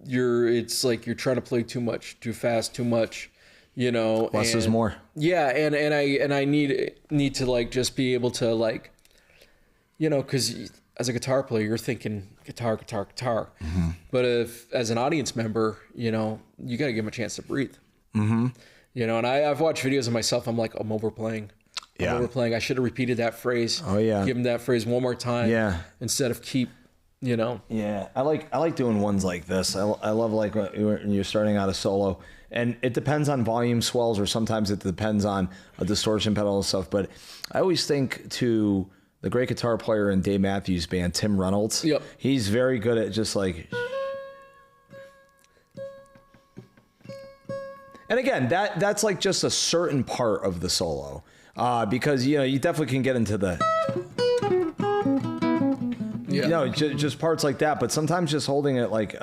it's like you're trying to play too much, too fast, too much, Less is more. Yeah. And I need to like, just be able to like, cause as a guitar player, you're thinking guitar. Mm-hmm. But if as an audience member, you got to give them a chance to breathe. Mm-hmm. And I've watched videos of myself. I'm like, I'm overplaying. I should have repeated that phrase. Oh yeah. Give him that phrase one more time. Yeah. Instead of keep, Yeah. I like doing ones like this. I love like when you're starting out a solo, and it depends on volume swells, or sometimes it depends on a distortion pedal and stuff. But I always think to the great guitar player in Dave Matthews Band, Tim Reynolds. Yep. He's very good at just like. And again, that's like just a certain part of the solo. Because you definitely can get into the just parts like that, but sometimes just holding it like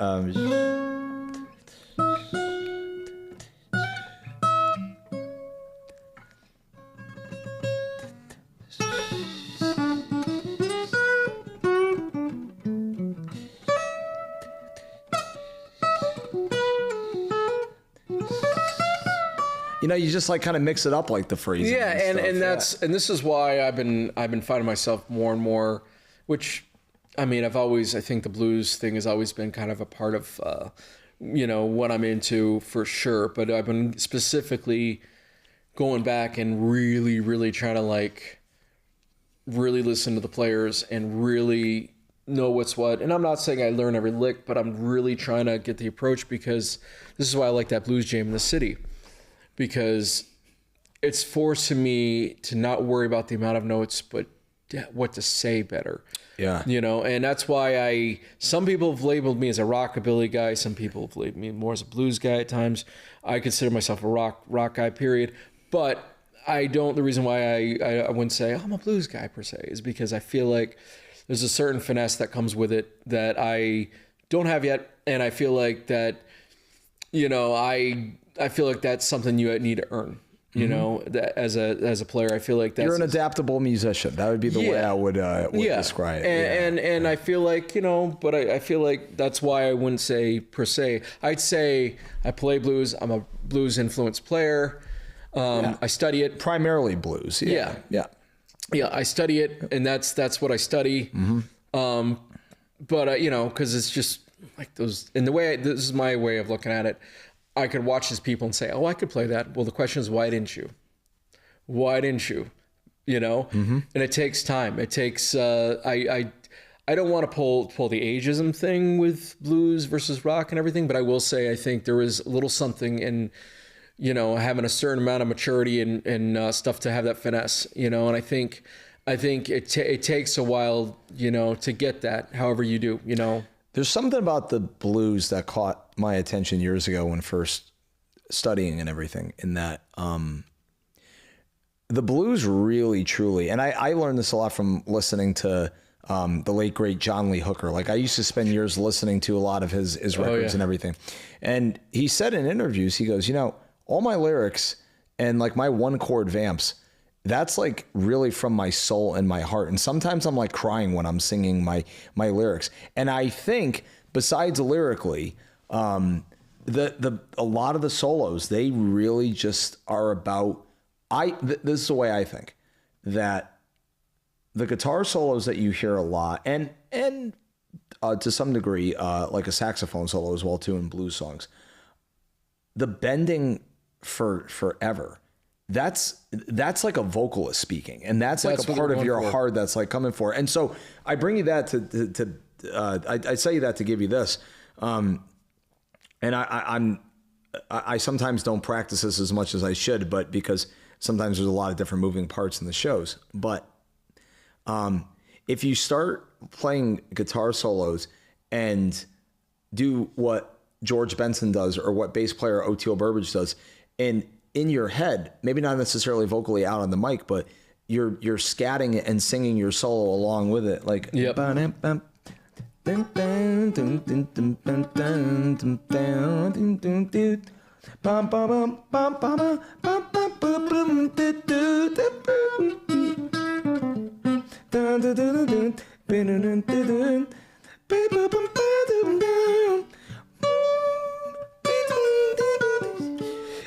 you just like kind of mix it up like the phrasing. Yeah, and this is why I've been finding myself more and more, which I think the blues thing has always been kind of a part of what I'm into for sure, but I've been specifically going back and really, really trying to like really listen to the players and really know what's what. And I'm not saying I learn every lick, but I'm really trying to get the approach, because this is why I like that Blues Jam in the City. Because it's forcing me to not worry about the amount of notes, but what to say better. Yeah. And that's why some people have labeled me as a rockabilly guy. Some people have labeled me more as a blues guy at times. I consider myself a rock guy, period. But the reason why I wouldn't say I'm a blues guy per se is because I feel like there's a certain finesse that comes with it that I don't have yet. And I feel like that, I feel like that's something you need to earn, that as a player. I feel like that's... You're an adaptable musician. That would be the way I would describe it. And I feel like, but I feel like that's why I wouldn't say per se. I'd say I play blues. I'm a blues influenced player. I study it. Primarily blues. Yeah. I study it, and that's what I study. Mm-hmm. But because it's just like those, and this is my way of looking at it. I could watch these people and say, oh, I could play that. Well, the question is, why didn't you? Mm-hmm. And it takes time. It takes, I don't want to pull the ageism thing with blues versus rock and everything, but I will say, I think there is a little something in having a certain amount of maturity and stuff to have that finesse, and I think it takes a while, to get that, however you do, There's something about the blues that caught my attention years ago when first studying and everything, in that the blues really, truly, and I learned this a lot from listening to the late, great John Lee Hooker. Like, I used to spend years listening to a lot of his records and everything. And he said in interviews, he goes, all my lyrics and like my one chord vamps, that's like really from my soul and my heart. And sometimes I'm like crying when I'm singing my lyrics. And I think besides lyrically, a lot of the solos, they really just are about, this is the way I think, that the guitar solos that you hear a lot, and to some degree, like a saxophone solo as well too in blues songs, the bending for forever, that's like a vocalist speaking, and that's like a part of your heart that's like coming for. And so I bring you that I say that to give you this, and I sometimes don't practice this as much as I should, but because sometimes there's a lot of different moving parts in the shows. But if you start playing guitar solos and do what George Benson does or what bass player O.T.O. Burbage does, and in your head, maybe not necessarily vocally out on the mic, but you're scatting and singing your solo along with it, like yep.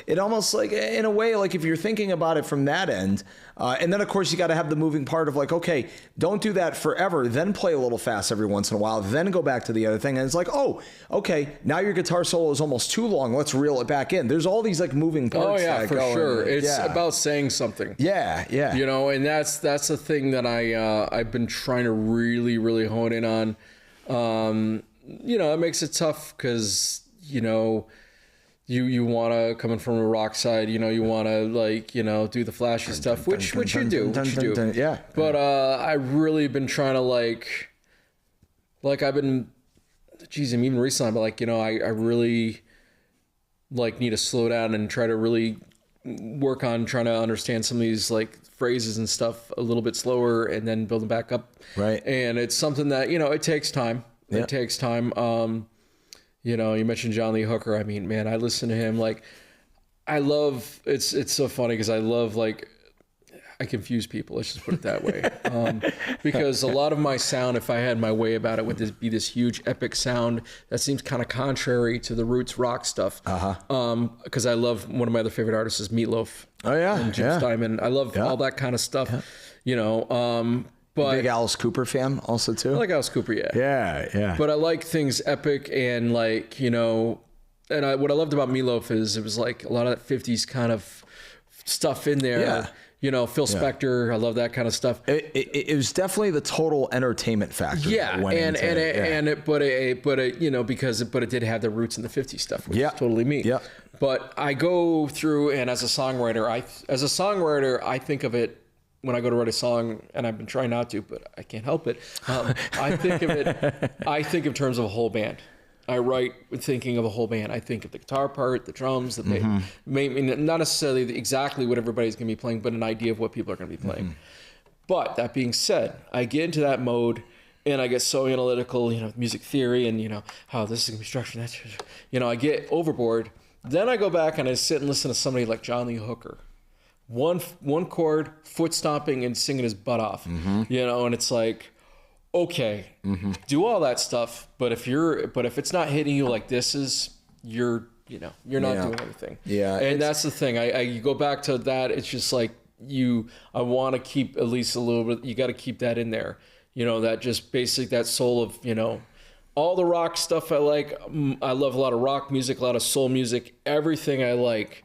It almost like, in a way, like if you're thinking about it from that end, and then of course you got to have the moving part of like, okay, don't do that forever, then play a little fast every once in a while, then go back to the other thing. And it's like, oh, okay, now your guitar solo is almost too long, let's reel it back in. There's all these like moving parts. Oh yeah, for sure. It's yeah. about saying something. Yeah. And that's the thing that I've been trying to really, really hone in on. It makes it tough because, you want to, coming from a rock side, you want to do the flashy stuff, which you do. Yeah. But I've really been trying to I've been, I'm even recently, but I really need to slow down and try to really work on trying to understand some of these phrases and stuff a little bit slower and then build them back up. Right. And it's something that, it takes time. Yeah. It takes time. You mentioned John Lee Hooker. I mean, man, I listen to him. I love, it's so funny because I love, I confuse people. Let's just put it that way. Because a lot of my sound, if I had my way about it, would be this huge epic sound that seems kind of contrary to the roots rock stuff. Because I love, one of my other favorite artists is Meatloaf. Oh yeah. And Jim Steinman. I love all that kind of stuff, But big Alice Cooper fan also too. I like Alice Cooper, yeah. Yeah. But I like things epic and and what I loved about Meatloaf is it was a lot of that 50s kind of stuff in there. Yeah. Phil Spector, I love that kind of stuff. It was definitely the total entertainment factor. Yeah, but it did have the roots in the 50s stuff, which is totally me. Yeah. But I go through, and as a songwriter, I think of it. When I go to write a song, and I've been trying not to, but I can't help it. I think in terms of a whole band. I write thinking of a whole band. I think of the guitar part, the drums, the not necessarily exactly what everybody's going to be playing, but an idea of what people are going to be playing. Mm-hmm. But that being said, I get into that mode, and I get so analytical, music theory, and how this is going to be structured. That's, I get overboard. Then I go back and I sit and listen to somebody like John Lee Hooker. One chord, foot stomping and singing his butt off, and it's okay, do all that stuff, but if it's not hitting you like this is, you're not doing anything. Yeah, and that's the thing. You go back to that. It's just I want to keep at least a little bit. You got to keep that in there. That just basic, that soul of all the rock stuff I like. I love a lot of rock music, a lot of soul music, everything I like.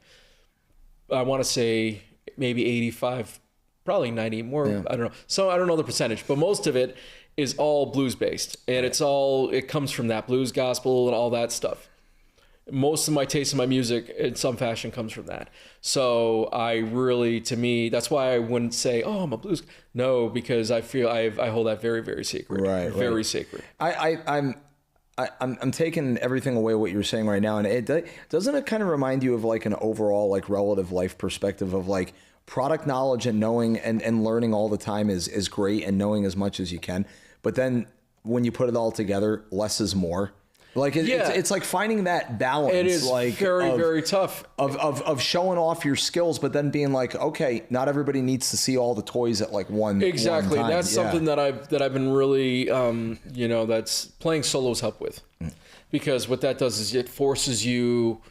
I want to say maybe 85, probably 90 more. Yeah. I don't know. So I don't know the percentage, but most of it is all blues based, and it comes from that blues gospel and all that stuff. most of my taste in my music in some fashion comes from that. So I really, to me, that's why I wouldn't say, oh, I'm a blues. No, because I feel I hold that very, very sacred. Very sacred. I'm taking everything away what you're saying right now, and doesn't it kind of remind you of like an overall like relative life perspective of like product knowledge and knowing and learning all the time is great, and knowing as much as you can, but then when you put it all together, less is more. Like it's like finding that balance. It is like very tough of showing off your skills, but then being like, okay, not everybody needs to see all the toys at like one time. That's something that I've been really that's playing solos help with, because what that does is it forces you.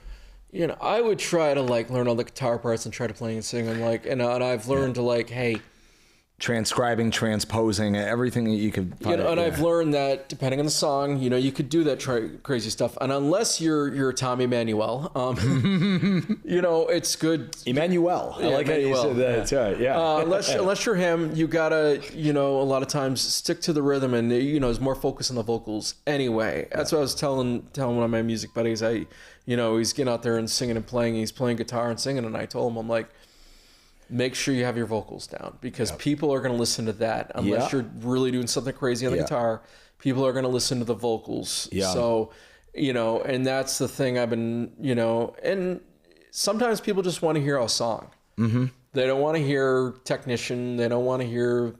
I would try to like learn all the guitar parts and try to play and sing and I've learned to like, hey. Transcribing, transposing, everything that you could. I've learned that depending on the song, you could do that crazy stuff, and unless you're Tom Emmanuel, it's good. Emmanuel, I like how you said that. That's right. Yeah. Unless you're him, you gotta a lot of times stick to the rhythm, and there's more focus on the vocals anyway. That's what I was telling one of my music buddies. He's getting out there and singing and playing. He's playing guitar and singing, and I told him, I'm like, make sure you have your vocals down, because people are going to listen to that. Unless you're really doing something crazy on the guitar, people are going to listen to the vocals. Yeah. So, and that's the thing I've been, and sometimes people just want to hear a song. Mm-hmm. They don't want to hear technician. They want to hear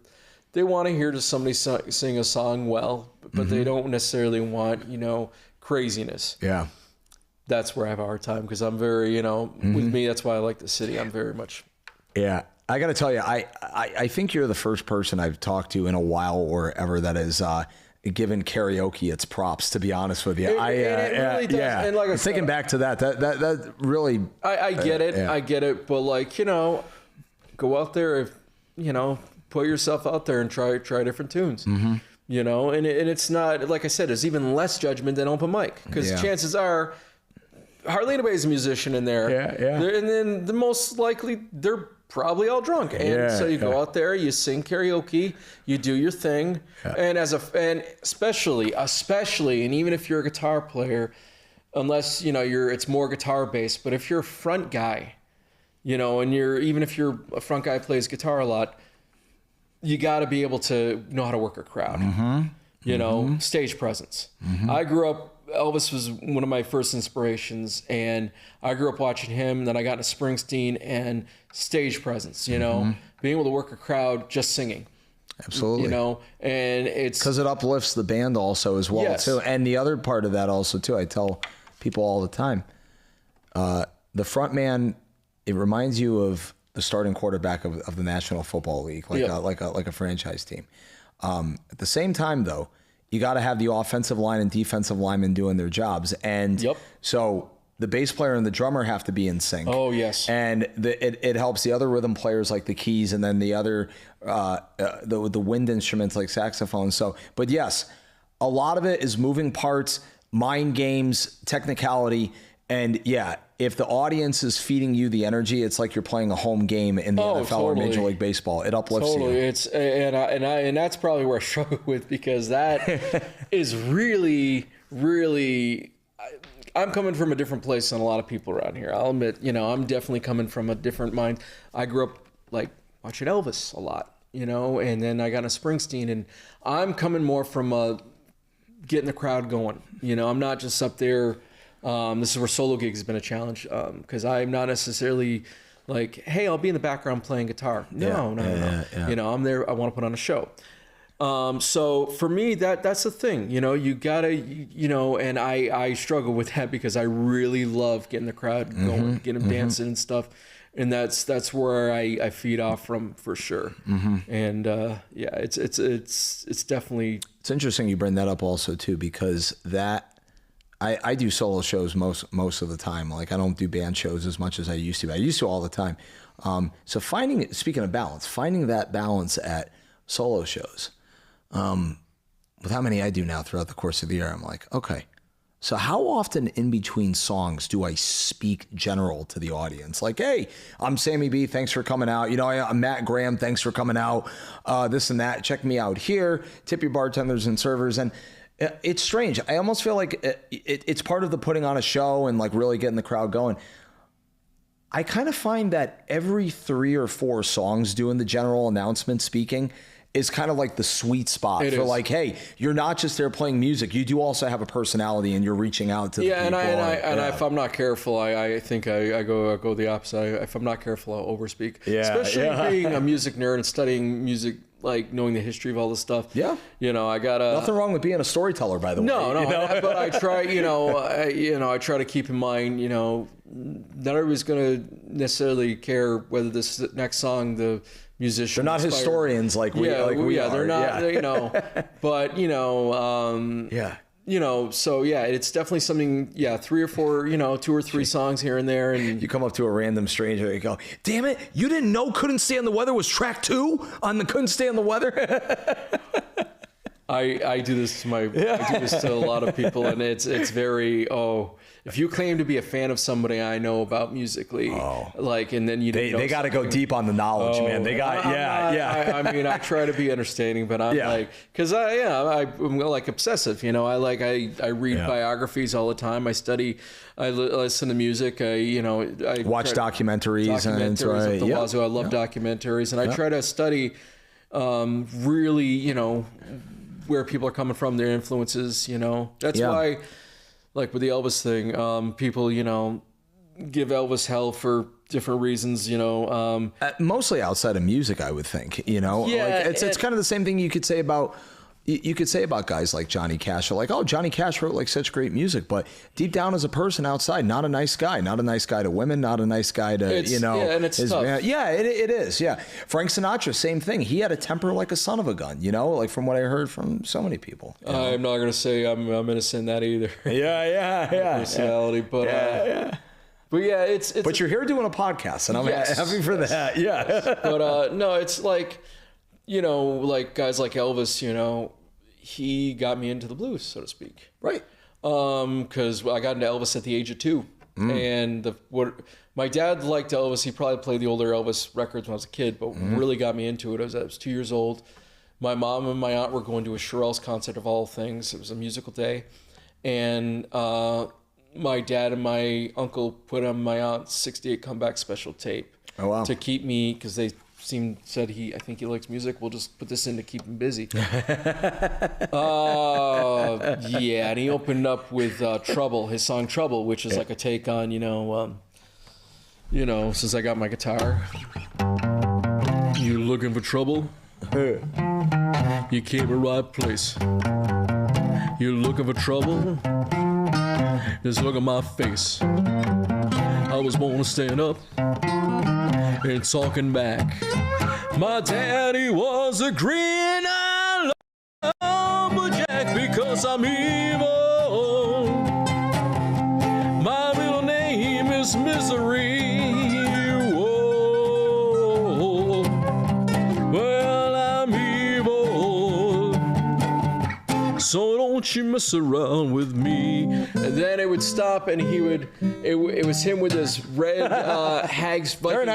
just somebody sing a song well, but they don't necessarily want, craziness. Yeah. That's where I have a hard time, because I'm very, with me, that's why I like the city. I'm very much... Yeah, I got to tell you, I think you're the first person I've talked to in a while or ever that has given karaoke its props. To be honest with you, it really does. Yeah. And like I said, thinking back to that really. I get it, I get it, but like go out there, put yourself out there and try different tunes. Mm-hmm. And it's not, like I said, there's even less judgment than open mic, because chances are. Hardly anybody's a musician in there. Yeah. And then the most likely they're probably all drunk. And so you go out there, you sing karaoke, you do your thing. Yeah. And and especially, and even if you're a guitar player, unless, it's more guitar based, but if you're a front guy, and even if you're a front guy who plays guitar a lot, you got to be able to know how to work a crowd. Mm-hmm. Stage presence. Mm-hmm. I grew up, Elvis was one of my first inspirations, and I grew up watching him, and then I got into Springsteen and stage presence, being able to work a crowd just singing. Absolutely. And it's... because it uplifts the band also as well, too. And the other part of that also, too, I tell people all the time, the front man, it reminds you of the starting quarterback of the National Football League, like a franchise team. At the same time, though, you got to have the offensive line and defensive linemen doing their jobs. And so the bass player and the drummer have to be in sync. Oh, yes. And it helps the other rhythm players like the keys, and then the other, the wind instruments like saxophone. So, but yes, a lot of it is moving parts, mind games, technicality. And if the audience is feeding you the energy, it's like you're playing a home game in the NFL or Major League Baseball. It uplifts you. It's and that's probably where I struggle with, because that is really, really. I'm coming from a different place than a lot of people around here. I'll admit, I'm definitely coming from a different mind. I grew up like watching Elvis a lot, and then I got into Springsteen, and I'm coming more from getting the crowd going. I'm not just up there. This is where solo gigs has been a challenge, because I'm not necessarily like, hey, I'll be in the background playing guitar. No. I'm there. I want to put on a show. So for me, that's the thing. You gotta, and I struggle with that, because I really love getting the crowd going, getting them dancing and stuff, and that's where I feed off from, for sure. Mm-hmm. And it's definitely. It's interesting you bring that up also too, because I do solo shows most of the time. Like, I don't do band shows as much as I used to. I used to all the time. So speaking of balance, finding that balance at solo shows, with how many I do now throughout the course of the year, I'm like, okay, so how often in between songs do I speak general to the audience? Like, hey, I'm Sammy B, thanks for coming out. I'm Matt Graham, thanks for coming out. This and that, check me out here. Tip your bartenders and servers. And It's strange. I almost feel like it's part of the putting on a show and like really getting the crowd going. I kind of find that every 3 or 4 songs doing the general announcement speaking is kind of like the sweet spot for like, hey, you're not just there playing music. You do also have a personality and you're reaching out to the people. And if I'm not careful, I think I go the opposite. If I'm not careful, I'll overspeak. Yeah, especially being a music nerd and studying music, like knowing the history of all this stuff. Yeah. You know, I gotta. Nothing wrong with being a storyteller, by the way. No, you know? but I try. I try to keep in mind. Not everybody's gonna necessarily care whether this next song the musician. They're not inspired. Historians like we are. They're not. But so yeah, it's definitely something. Yeah, 3 or 4, 2 or 3 songs here and there, and you come up to a random stranger and you go, "Damn it, you didn't know Couldn't Stand the Weather was track 2 on the Couldn't Stand the Weather." I do this to I do this to a lot of people, and it's very if you claim to be a fan of somebody I know about musically, and then they got to go deep on the knowledge, man. They got I mean, I try to be understanding, but I'm because I'm like obsessive, I read biographies all the time. I study, I listen to music. I watch documentaries and right. I love documentaries, and I try to study really, where people are coming from, their influences, That's why, like with the Elvis thing, people, give Elvis hell for different reasons, mostly outside of music, I would think, it's kind of the same thing you could say about guys like Johnny Cash. Like, oh, Johnny Cash wrote like such great music, but deep down as a person outside, not a nice guy to women, not a nice guy to, and it's tough. It is. Yeah. Frank Sinatra, same thing. He had a temper like a son of a gun, like from what I heard from so many people. I'm not going to say I'm innocent in that either. Personality, but But yeah, it's but you're here doing a podcast, and I'm happy for that. Yeah. But no, it's like, like guys like Elvis, he got me into the blues, so to speak. Right. Because I got into Elvis at the age of 2. And my dad liked Elvis. He probably played the older Elvis records when I was a kid, but really got me into it. I was 2 years old. My mom and my aunt were going to a Shirelles concert of all things. It was a musical day. And my dad and my uncle put on my aunt's 68 comeback special tape. Oh, wow. To keep me, because they said I think he likes music. We'll just put this in to keep him busy. And he opened up with Trouble, his song Trouble, which is like a take on, since I got my guitar. You looking for trouble? You came to the right place. You looking for trouble? Just look at my face. I was born to stand up and talking back. My daddy was a green lumberjack because I'm evil. My middle name is Misery. Whoa. Well, I'm evil. So don't you mess around with me. And then it would stop, and it was him with his red Hags Viking. Very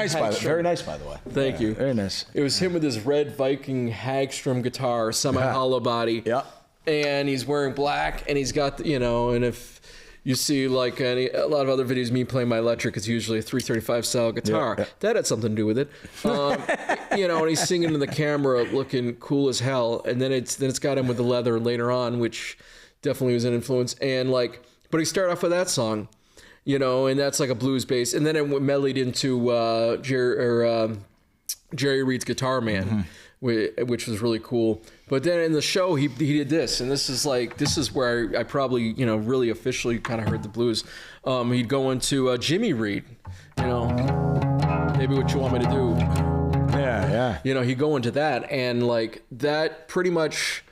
nice, by the way. Thank you. Very nice. It was him with his red Viking Hagstrom guitar, semi-hollow body. Yeah. And he's wearing black, and he's got, and if you see like a lot of other videos, me playing my electric, it's usually a 335 style guitar. Yeah. That had something to do with it. And he's singing in the camera looking cool as hell. And then it's got him with the leather later on, which definitely was an influence. And but he started off with that song, and that's like a blues bass. And then it melodied into Jerry Reed's Guitar Man, which was really cool. But then in the show, he did this, and this is where I probably, really officially kind of heard the blues. He'd go into Jimmy Reed, maybe what you want me to do. Yeah. He'd go into that, and that pretty much,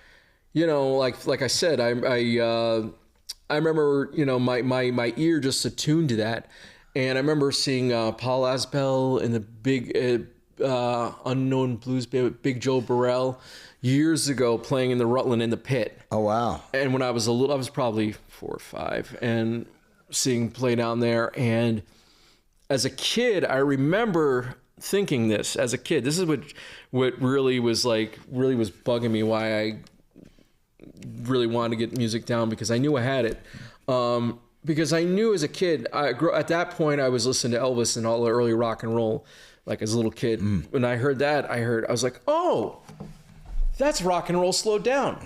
like I said, I remember, my ear just attuned to that. And I remember seeing Paul Asbell and the big unknown blues band, Big Joe Burrell, years ago playing in the Rutland in the Pit. Oh, wow. And when I was I was probably 4 or 5, and seeing play down there. And as a kid, I remember thinking this as a kid. This is what really was bugging me, why really wanted to get music down because I knew I had it. Because I knew as a kid, at that point I was listening to Elvis and all the early rock and roll, like as a little kid. When I heard that, I was like, oh, that's rock and roll slowed down.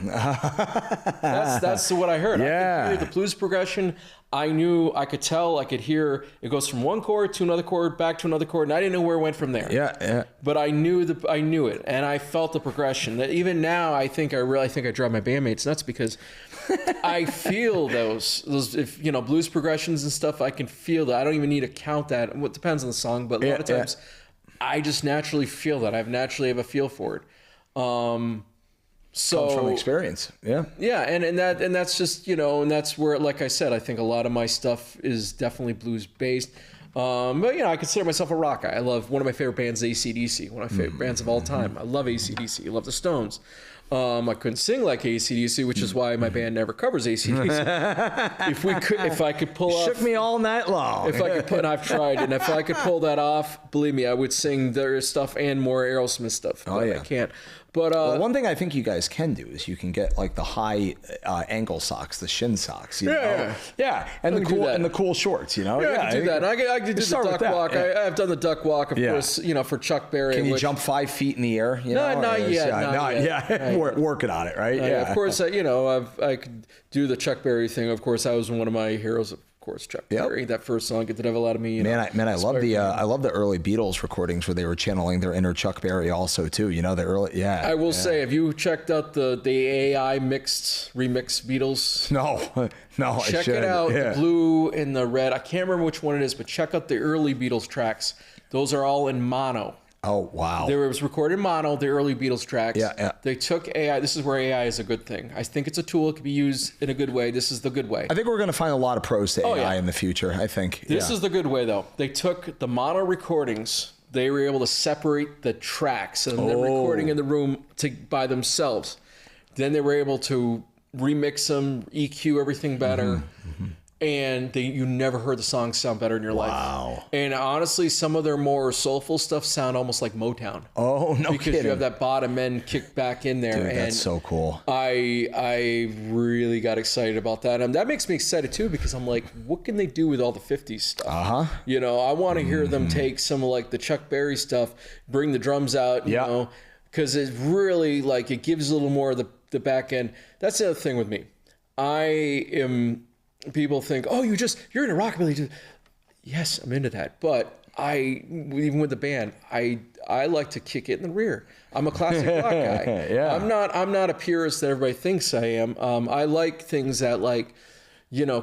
That's what I heard. Yeah. I could hear the blues progression. I knew, I could tell, I could hear it goes from one chord to another chord, back to another chord, and I didn't know where it went from there. Yeah. But I knew it, and I felt the progression. Even now, I really think I drive my bandmates nuts because I feel those if blues progressions and stuff. I can feel that. I don't even need to count that. It depends on the song, but a lot of times I just naturally feel that. I naturally have a feel for it. Comes from experience. Yeah. Yeah, and that's just, and that's where, like I said, I think a lot of my stuff is definitely blues based. But I consider myself a rock guy. I love one of my favorite bands, AC/DC, one of my favorite bands of all time. I love AC/DC. I love the Stones. I couldn't sing like AC/DC, which is why my band never covers AC/DC. If I could pull off, Shook me all night long. If I could and I've tried, and if I could pull that off, believe me, I would sing their stuff and more Aerosmith stuff. But I can't. But one thing I think you guys can do is you can get like the high ankle socks, the shin socks. And the cool shorts. I can do that. I can do the duck walk. Yeah. I've done the duck walk, of course. For Chuck Berry. Can you jump 5 feet in the air? Not yet. Yeah, working on it, right? Of course, I could do the Chuck Berry thing. Of course, I was one of my heroes. Of course, Chuck Berry. That first song, "Get the Devil Out of Me." I love the early Beatles recordings where they were channeling their inner Chuck Berry also too. The early I will say, have you checked out the AI remix Beatles? No. Check it out. The blue and the red. I can't remember which one it is, but check out the early Beatles tracks. Those are all in mono. Oh, wow. It was recorded in mono, the early Beatles tracks. Yeah. They took AI. This is where AI is a good thing. I think it's a tool. It can be used in a good way. This is the good way. I think we're going to find a lot of pros to AI in the future, I think. This is the good way, though. They took the mono recordings. They were able to separate the tracks, and they're recording in the room by themselves. Then they were able to remix them, EQ everything better. And you never heard the song sound better in your life. Wow. And honestly, some of their more soulful stuff sound almost like Motown. Oh, no because kidding. You have that bottom end kicked back in there. Dude, that's so cool. I really got excited about that. And that makes me excited too, because I'm like, what can they do with all the 50s stuff? I want to hear them take some of like the Chuck Berry stuff, bring the drums out, you know, because it really it gives a little more of the back end. That's the other thing with me. People think, oh, you're in a rockabilly. Yes, I'm into that. But even with the band, I like to kick it in the rear. I'm a classic rock guy. I'm not a purist that everybody thinks I am. I like things that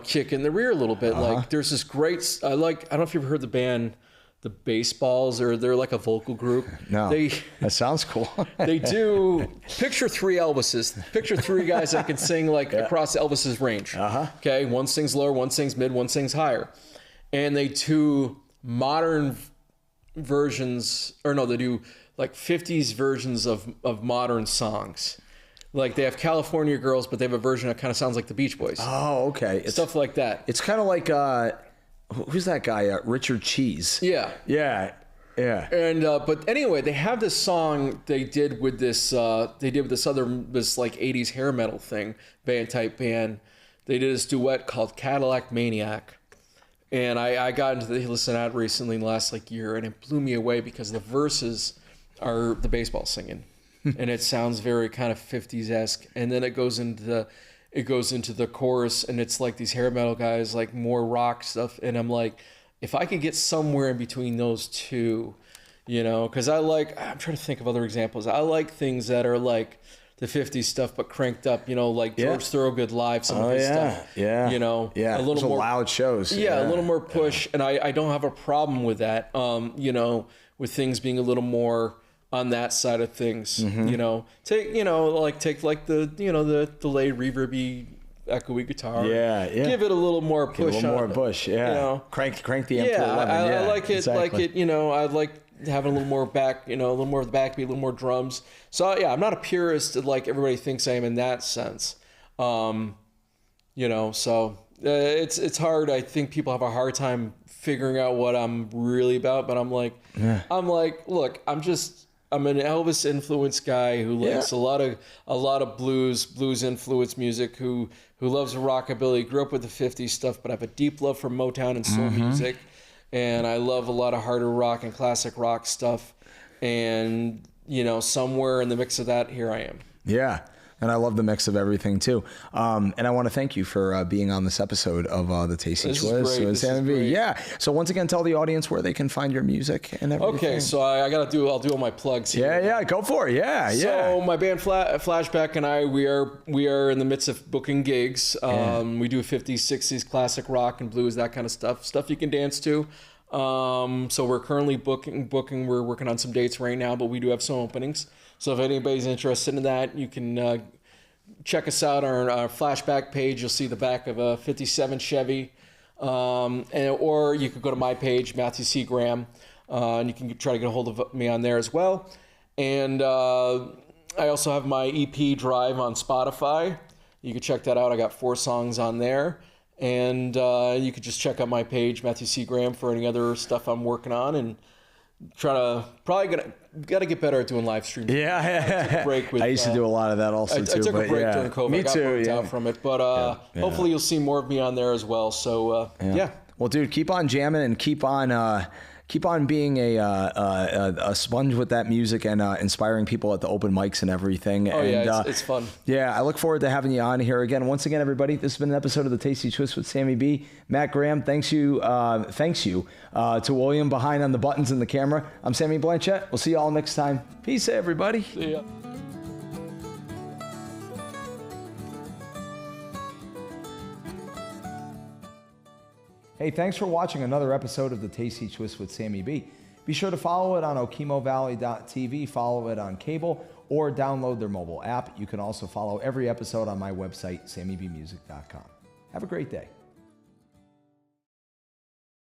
kick in the rear a little bit. Like there's this great, I don't know if you've ever heard the band, the Baseballs, or they're like a vocal group. No, that sounds cool. They do, picture 3 Elvises. Picture 3 guys that can sing across Elvis's range. Okay, one sings lower, one sings mid, one sings higher. And they do modern versions, they do 50s versions of modern songs. Like they have California Girls, but they have a version that kind of sounds like the Beach Boys. Oh, okay. Stuff like that. It's kind of like... who's that guy? Richard Cheese. Yeah. And but anyway, they have this song they did with this other 80s hair metal type band. They did this duet called Cadillac Maniac, and I got into listen to it recently in the last year, and it blew me away because the verses are the baseball singing, and it sounds very kind of 50s-esque, and then it goes into the chorus, and it's like these hair metal guys, more rock stuff. And I'm like, if I could get somewhere in between those two, because I'm trying to think of other examples. I like things that are like the 50s stuff, but cranked up, George Thorogood live, some of his stuff. Yeah. A little more loud shows. Yeah, a little more push. And I don't have a problem with that, with things being a little more on that side of things. Take the delayed reverby echoey guitar, give it a little more push, crank the M to 11. I like it. Exactly. I like having a little more back, a little more of the backbeat, a little more drums. So I'm not a purist like everybody thinks I am in that sense. So it's hard. I think people have a hard time figuring out what I'm really about, but I'm like, look, I'm an Elvis influenced guy who likes a lot of blues influenced music. Who loves rockabilly. Grew up with the '50s stuff, but I have a deep love for Motown and soul music, and I love a lot of harder rock and classic rock stuff. And somewhere in the mix of that, here I am. Yeah. And I love the mix of everything too. And I want to thank you for being on this episode of the Tasty Twist with Sammy B. Yeah. So once again, tell the audience where they can find your music and everything. Okay, so I'll do all my plugs here. Yeah, go for it. Yeah. So my band Flashback and I, we are in the midst of booking gigs. We do 50s, 60s classic rock and blues, that kind of stuff you can dance to. So we're currently booking. We're working on some dates right now, but we do have some openings. So if anybody's interested in that, you can check us out on our Flashback page. You'll see the back of a 57 Chevy. Or you could go to my page, Matthew C. Graham, and you can try to get a hold of me on there as well. And I also have my EP Drive on Spotify. You can check that out. I got 4 songs on there. And you could just check out my page, Matthew C. Graham, for any other stuff I'm working on, and got to get better at doing live streams. Yeah, I used to do a lot of that also too. I took a break during COVID. Me I got too. burnt out from it, but hopefully you'll see more of me on there as well. So yeah. Well, dude, keep on jamming and keep on being a sponge with that music and inspiring people at the open mics and everything. Oh, yeah, it's fun. Yeah, I look forward to having you on here again. Once again, everybody, this has been an episode of the Tasty Twist with Sammy B. Matt Graham, thanks you to William behind on the buttons and the camera. I'm Sammy Blanchett. We'll see you all next time. Peace, everybody. See ya. Hey, thanks for watching another episode of the Tasty Twist with Sammy B. Be sure to follow it on OkeemowValley.tv, follow it on cable, or download their mobile app. You can also follow every episode on my website, SammyBmusic.com. Have a great day.